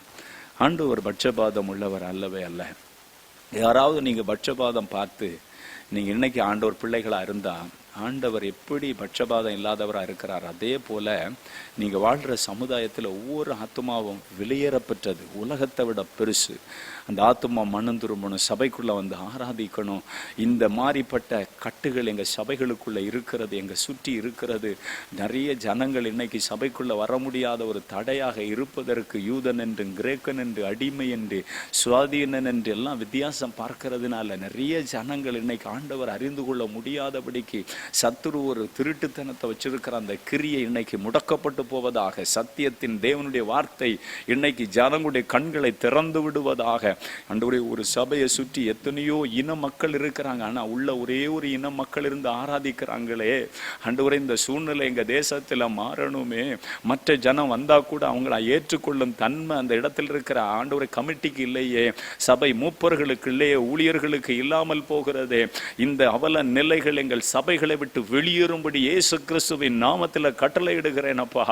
ஆண்டவர் பட்சபாதம் உள்ளவர் அல்லவே அல்ல. யாராவது நீங்க பட்சபாதம் பார்த்து நீங்க இன்னைக்கு ஆண்டவர் பிள்ளைகளா இருந்தா, ஆண்டவர் எப்படி பட்சபாதம் இல்லாதவராக இருக்கிறார், அதே போல நீங்க வாழ்ற சமுதாயத்தில் ஒவ்வொரு ஆத்மாவும் வெளியேறப்பட்டது, உலகத்தை விட பெருசு. அந்த ஆத்மா மனம் திரும்பணும், சபைக்குள்ள ஆராதிக்கணும். இந்த மாதிரிப்பட்ட கட்டுகள் எங்க சபைகளுக்குள்ள இருக்கிறது, எங்க சுற்றி இருக்கிறது. நிறைய ஜனங்கள் இன்னைக்கு சபைக்குள்ள வர முடியாத ஒரு தடையாக இருப்பதற்கு யூதன் என்று, கிரேக்கன் என்று, அடிமை என்று, சுவாதீனன் என்று எல்லாம் வித்தியாசம் பார்க்கறதுனால நிறைய ஜனங்கள் இன்னைக்கு ஆண்டவர் அறிந்து கொள்ள முடியாதபடிக்கு சத்துரு ஒரு திருட்டுத்தனத்தை வச்சிருக்கிற அந்த கிரியை இன்னைக்கு முடக்கப்பட்டு போவதாக. சத்தியத்தின் தேவனுடைய வார்த்தை இன்னைக்கு ஜனங்களுடைய கண்களை திறந்து விடுவதாக. ஆண்டவரே, ஒரு சபையை சுற்றி எத்தனையோ இன மக்கள் இருக்கிறாங்க, ஆனா உள்ள ஒரே ஒரு இன மக்கள் இருந்து ஆராதிக்கிறாங்களே. ஆண்டவரே, இந்த சூழ்நிலை எங்க தேசத்துல மாறணுமே. மற்ற ஜனம் வந்தா கூட அவங்கள ஏற்றுக்கொள்ளும் தன்மை அந்த இடத்துல இருக்கிற ஆண்டவரே கமிட்டிக்கு இல்லையே, சபை மூப்பர்களுக்கு இல்லையே, ஊழியர்களுக்கு இல்லாமல் போகிறதே. இந்த அவல நிலைகள் எங்கள் சபைகளை விட்டு வெளியேறும்படி இயேசு கிறிஸ்துவின் நாமத்தில் கட்டளையிடுகிறேன் அப்பா.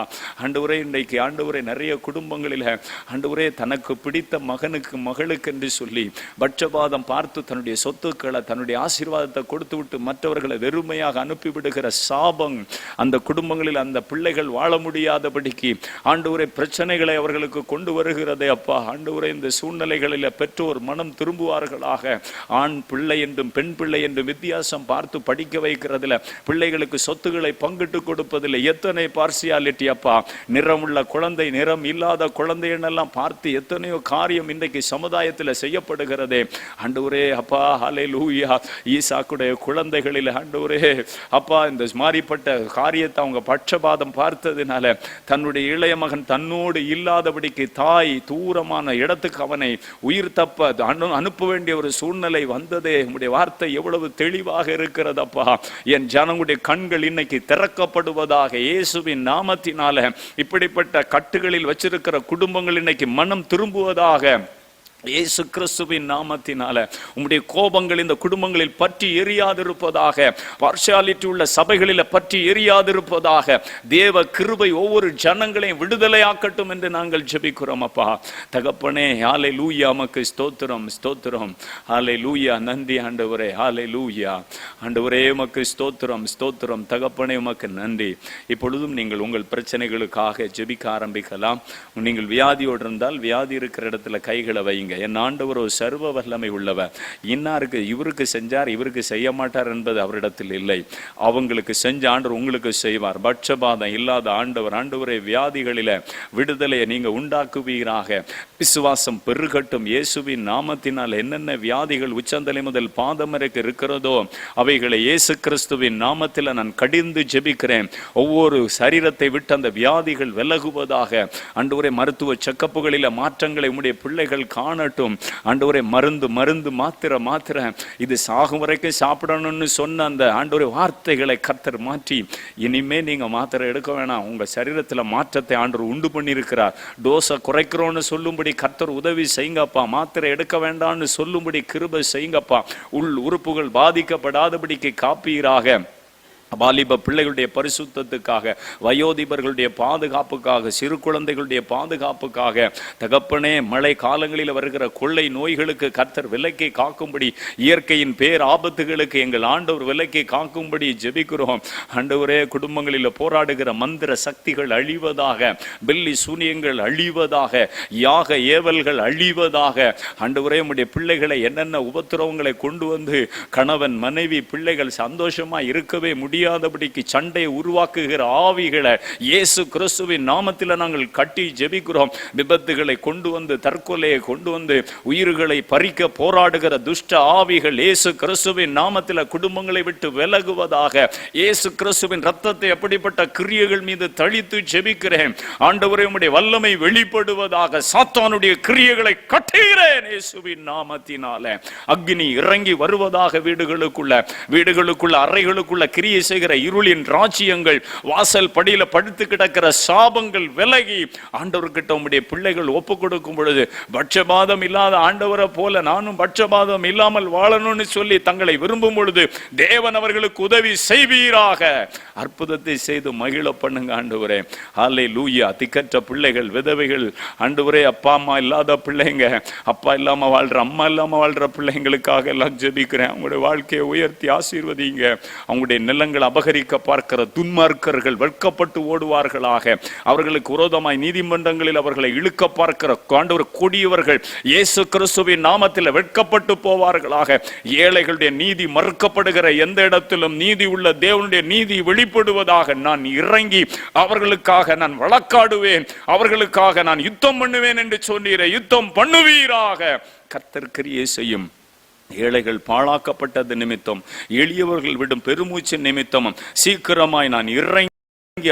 ஆண்டவரே, இன்றைக்கு ஆண்டவரே நிறைய குடும்பங்களில் ஆண்டவரே தனக்கு பிடித்த மகனுக்கு மகளுக்கு என்று சொல்லி பட்சபாதம் பார்த்து தன்னுடைய சொத்துக்களை தன்னுடைய ஆசீர்வாதத்தை கொடுத்து விட்டு மற்றவர்களை வெறுமையாக அனுப்பிவிடுகிற சாபம் அந்த குடும்பங்களில் அந்த பிள்ளைகள் வாழ முடியாதபடிக்கு ஆண்டவரே பிரச்சனைகளை அவர்களுக்கு கொண்டு வருகிறதே அப்பா. ஆண்டவரே, இந்த சூழ்நிலைகளில் பெற்றோர் மனம் திரும்புவார்களாக. ஆண் பிள்ளை என்றும் பெண் பிள்ளை என்றும் வித்தியாசம் பார்த்து படிக்க வைக்கிறதுல, பிள்ளைகளுக்கு சொத்துக்களை பங்கிட்டு கொடுப்பதில் எத்தனை பார்சியாலிட்டி அப்பா. நிறமுள்ள குழந்தை, நிறம் இல்லாத குழந்தை என்னெல்லாம் பார்த்து எத்தனையோ காரியம் இன்றைக்கு சமுதாயத்தில் செய்யப்படுகிறதே. ஆண்டவரே அப்பா, ஹல்லேலூயா. ஈசாக்குடைய குழந்தைகளில் ஆண்டவரே அப்பா இந்த மாறிப்பட்ட காரியத்தை அவங்க பட்சபாதம் பார்த்ததுனால தன்னுடைய இளைய மகன் தன்னோடு இல்லாதபடிக்கு தாய் தூரமான இடத்துக்கு அவனை உயிர் தப்ப அனுப்ப வேண்டிய ஒரு சூழ்நிலை வந்ததே. உம்முடைய வார்த்தை எவ்வளவு தெளிவாக இருக்கிறதப்பா. என் ஜனங்களுடைய கண்கள் இன்னைக்கு திறக்கப்படுவதாக இயேசுவின் நாமத்தினால. இப்படிப்பட்ட கட்டுகளில் வச்சிருக்கிற குடும்பங்கள் இன்னைக்கு மனம் திரும்புவதாக இயேசு கிறிஸ்துவின் நாமத்தினால. உம்முடைய கோபங்கள் இந்த குடும்பங்களில் பற்றி எரியாதிருப்பதாக. பார்ஷியாலிட்டி உள்ள சபைகளில் பற்றி எரியாதிருப்பதாக. தேவ கிருபை ஒவ்வொரு ஜனங்களையும் விடுதலையாக்கட்டும் என்று நாங்கள் ஜெபிக்கிறோம் அப்பா. தகப்பனே, ஹல்லேலூயா, உமக்கு ஸ்தோத்திரம் ஸ்தோத்திரம். ஹல்லேலூயா, நன்றி ஆண்டவரே. ஹல்லேலூயா ஆண்டவரே, உமக்கு ஸ்தோத்திரம் ஸ்தோத்திரம். தகப்பனே, உமக்கு நன்றி. இப்பொழுதும் நீங்கள் உங்கள் பிரச்சனைகளுக்காக ஜெபிக்க ஆரம்பிக்கலாம். நீங்கள் வியாதியோடு இருந்தால் வியாதி இருக்கிற இடத்துல கைகளை வைங்க. என் ஆண்டவர் ஒரு சர்வ வல்லமை உள்ளவர். இன்னாருக்கு இவருக்கு செஞ்சார் இவருக்கு செய்ய மாட்டார் என்பது அவரிடத்தில் இல்லை. அவங்களுக்கு செஞ்ச ஆண்டவர் உங்களுக்கு செய்வார். பட்சபாதம் இல்லாத ஆண்டவர். ஆண்டவரே, வியாதிகளில விடுதலையை நீங்க உண்டாக்குவீராக. விசுவாசம் பெருகட்டும் இயேசுவின் நாமத்தினால். என்னென்ன வியாதிகள் உச்சந்தலை முதல் பாதம் வரைக்கும் இருக்கிறதோ அவைகளை இயேசு கிறிஸ்துவின் நாமத்தில் நான் கடிந்து ஜெபிக்கிறேன். ஒவ்வொரு சரீரத்தை விட்டு அந்த வியாதிகள் விலகுவதாக. ஆண்டவரே, மருத்துவ செக்கப்புகளில மாற்றங்களை உம்முடைய பிள்ளைகள் காணட்டும். ஆண்டவரே, மருந்து மருந்து மாத்திர மாத்திர இது சாகும் வரைக்கும் சாப்பிடணும்னு சொன்ன அந்த ஆண்டவரே வார்த்தைகளை கர்த்தர் மாற்றி இனிமே நீங்க மாத்திரை எடுக்க வேணாம். உங்க சரீரத்துல மாற்றத்தை ஆண்டவர் உண்டு பண்ணியிருக்கிறார். டோஸை குறைக்கிறோன்னு சொல்லும்படி கர்த்தர் உதவி செய்யுங்கப்பா. மாத்திரை எடுக்க வேண்டாம்னு சொல்லும்படி கிருபை செய்யுங்கப்பா. உள் உறுப்புகள் பாதிக்கப்படாதபடிக்கு காப்பீராக. வாலிப பிள்ளைகளுடைய பரிசுத்தத்துக்காக, வயோதிபர்களுடைய பாதுகாப்புக்காக, சிறு குழந்தைகளுடைய பாதுகாப்புக்காக, தகப்பனே, மழை காலங்களில் வருகிற கொள்ளை நோய்களுக்கு கர்த்தர் விலக்கி காக்கும்படி, இயற்கையின் பேர் ஆபத்துகளுக்கு எங்கள் ஆண்டவர் விலக்கி காக்கும்படி ஜெபிக்கிறோம். ஆண்டவரே, குடும்பங்களில் போராடுகிற மந்திர சக்திகள் அழிவதாக, பில்லி சூனியங்கள் அழிவதாக, யாக ஏவல்கள் அழிவதாக. ஆண்டவரே, உம்முடைய பிள்ளைகளை என்னென்ன உபத்திரவங்களை கொண்டு வந்து கணவன் மனைவி பிள்ளைகள் சந்தோஷமா இருக்கவே முடியாதபடிக்கு சண்டையை உருவாக்குகிற ஆவிகளை இயேசு கிறிஸ்துவின் நாமத்தில் நாங்கள் கட்டி ஜெபிக்கிறோம். விபத்துகளை கொண்டு வந்து, தற்கொலையை கொண்டு வந்து, உயிர்களை பறிக்க போராடுகிற துஷ்ட ஆவிகள் இயேசு கிறிஸ்துவின் நாமத்தில் குடும்பங்களை விட்டு விலகுவதாக. இயேசு கிறிஸ்துவின் ரத்தத்தை அப்படிப்பட்ட கிரியைகள் மீது தளித்து ஜெபிக்கிறேன். ஆண்டவரே, உம்முடைய வல்லமை வெளிப்படுவதாக. சாத்தானுடைய கிரியைகளை கட்டுகிறேன் இயேசுவின் நாமத்தினால. அக்னி இறங்கி வருவதாக. வீடுகளுக்குள்ள அறைகளுக்குள்ள கிரியை செய்கிற இருளின் ராஜ்யங்கள், வாசல் படியில படுத்து கிடக்கிற சாபங்கள் விலகி ஆண்டவர்கிட்ட உம்முடைய பிள்ளைகள் ஒப்பு கொடுக்கும் பொழுது, பட்சபாதம் இல்லாத ஆண்டவரை போல நானும் பட்சபாதம் இல்லாமல் வாழணும்னு சொல்லி தங்களை விரும்பும் பொழுது தேவன் அவர்களுக்கு உதவி செய்வீராக. அற்புதத்தை செய்து மகிழ பண்ணுங்க ஆண்டவரே. ஹல்லேலூயா. திக்கற்ற பிள்ளைகள், விதவைகள், ஆண்டவரே, அப்பா அம்மா இல்லாத பிள்ளைங்க, அப்பா இல்லாம வாழ்ற, அம்மா இல்லாம வாழ்ற பிள்ளைங்களுக்காக எல்லாம் ஜெபிக்கிறேன். அவங்களுடைய வாழ்க்கையை உயர்த்தி ஆசீர்வதிங்க. அவங்களுடைய நிலங்கள் அபகரிக்க பார்க்கிற துன்மார்க்கர்கள் வெட்கப்பட்டு ஓடுவார்களாக. அவர்களுக்கு விரோதமாய் நீதிமன்றங்களில் அவர்களை இழுக்க பார்க்கிற ஆண்டவர் கொடியவர்கள் இயேசு கிறிஸ்துவின் நாமத்தில் வெட்கப்பட்டு போவார்களாக. ஏழைகளுடைய நீதி மறுக்கப்படுகிற எந்த இடத்திலும் நீதி உள்ள தேவனுடைய நீதி வெளிப்படுவதாக. நான் இறங்கி அவர்களுக்காக நான் வழக்காடுவேன், அவர்களுக்காக நான் யுத்தம் பண்ணுவேன் என்று சொன்னீரே, யுத்தம் பண்ணுவீராக. கர்த்தர் கிரியை செய்யும். ஏழைகள் பாழாக்கப்பட்டது நிமித்தம், எளியவர்கள் விடும் பெருமூச்சு நிமித்தமும் சீக்கிரமாய் நான் இறங்கி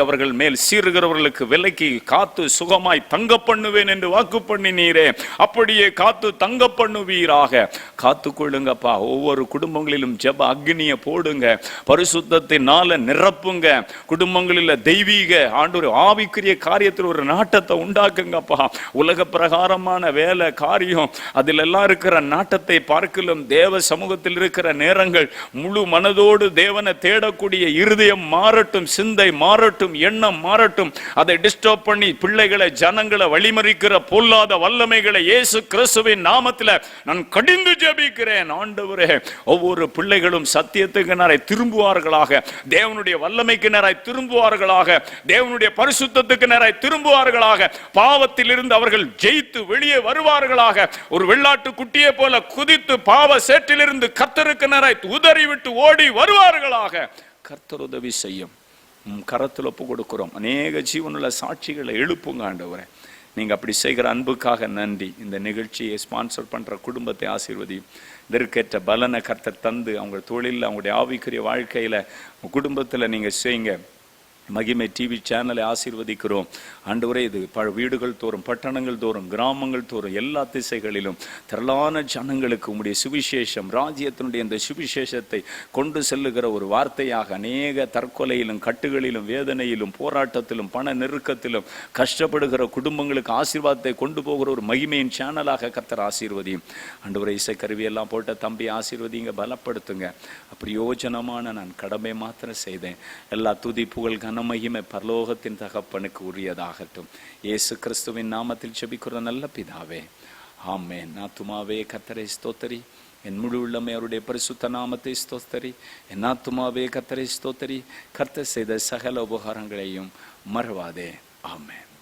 அவர்கள் மேல் சீறுகிறவர்களுக்கு விலைக்கு காத்து சுகமாய் தங்க பண்ணுவேன் என்று வாக்கு பண்ணினீரே, அப்படியே காத்து தங்க பண்ணுவீராக. காத்து கொள்ளுங்கப்பா. ஒவ்வொரு குடும்பங்களிலும் ஜெப அக்னியை போடுங்க, பரிசுத்தத்தினால நிரப்புங்க. குடும்பங்களில் தெய்வீக ஆண்டவர் ஆவிக்குரிய காரியத்தில் ஒரு நாட்டத்தை உண்டாக்குங்கப்பா. உலக பிரகாரமான வேலை காரியம் அதில் எல்லாம் இருக்கிற நாட்டத்தை பார்க்கலும் தேவ சமூகத்தில் இருக்கிற நேரங்கள் முழு மனதோடு தேவனை தேடக்கூடிய இருதயம் மாறட்டும், சிந்தை மாறட்டும், எண்ணம் மாறட்டும். அதை டிஸ்டர்ப் பண்ணி பிள்ளைகளை ஜனங்களை வழிமறிக்கிற பொல்லாத வல்லமைகளை இயேசு கிறிஸ்துவின் நாமத்தில் நான் கடிந்து ஜெபிக்கிறேன். ஆண்டவரே, ஒவ்வொரு பிள்ளைகளும் சத்தியத்துக்கு நேராய் திரும்புவார்களாக, தேவனுடைய வல்லமைக்கு நேராய் திரும்புவார்களாக, தேவனுடைய பரிசுத்தத்துக்கு நேராய் திரும்புவார்களாக, பாவத்தில் இருந்து அவர்கள் ஜெயித்து வெளியே வருவார்களாக. ஒரு வெள்ளாட்டு குட்டியை போல குதித்து பாவ சேற்றிலிருந்து கர்த்தருக்கு நேராய் உதறிவிட்டு ஓடி வருவார்களாக. கர்த்தர் உதவி செய்யும். கரத்தில் ஒப்பு கொடுக்கிறோம். அநேக ஜீவனுள்ள சாட்சிகளை எழுப்புங்க ஆண்டவரே. நீங்கள் அப்படி செய்கிற அன்புக்காக நன்றி. இந்த நிகழ்ச்சியை ஸ்பான்சர் பண்ணுற குடும்பத்தை ஆசீர்வதியும். இதற்கேற்ற பலனை கர்த்தர் தந்து அவங்க தொழிலில், அவங்களுடைய ஆவிக்குரிய வாழ்க்கையில், குடும்பத்தில் நீங்கள் செய்யுங்க. மகிமை டிவி சேனலை ஆசீர்வதிக்கிறோம் ஆண்டவரே. இது வீடுகள் தோறும், பட்டணங்கள் தோறும், கிராமங்கள் தோறும், எல்லா திசைகளிலும் திரளான ஜனங்களுக்கு உம்முடைய சுவிசேஷம், ராஜ்யத்தினுடைய இந்த சுவிசேஷத்தை கொண்டு செல்லுகிற ஒரு வார்த்தையாக அநேக தற்கொலையிலும், கட்டுகளிலும், வேதனையிலும், போராட்டத்திலும், பண நெருக்கத்திலும் கஷ்டப்படுகிற குடும்பங்களுக்கு ஆசீர்வாதத்தை கொண்டு போகிற ஒரு மகிமையின் சேனலாக கர்த்தர் ஆசீர்வதியும். ஆண்டவரே, இசைக்கருவியெல்லாம் போட்ட தம்பி ஆசீர்வதிங்க, பலப்படுத்துங்க. பிரயோஜனமான நான் கடமை மாத்திரம் செய்தேன். எல்லா துதி புகழ் மகிமை பரலோகத்தின் தகப்பனுக்கு உரியதாகட்டும். இயேசு கிறிஸ்துவின் நாமத்தில் ஜெபிக்கிற நல்ல பிதாவே, ஆமென். ஆத்துமாவே கர்த்தரை ஸ்தோத்தரி, என் முழு உள்ளமே அவருடைய பரிசுத்த நாமத்தை ஸ்தோத்தரி. என் ஆத்துமாவே கர்த்தரை ஸ்தோத்தரி, கர்த்தர் செய்த சகல உபகாரங்களையும் மறவாதே. ஆமென்.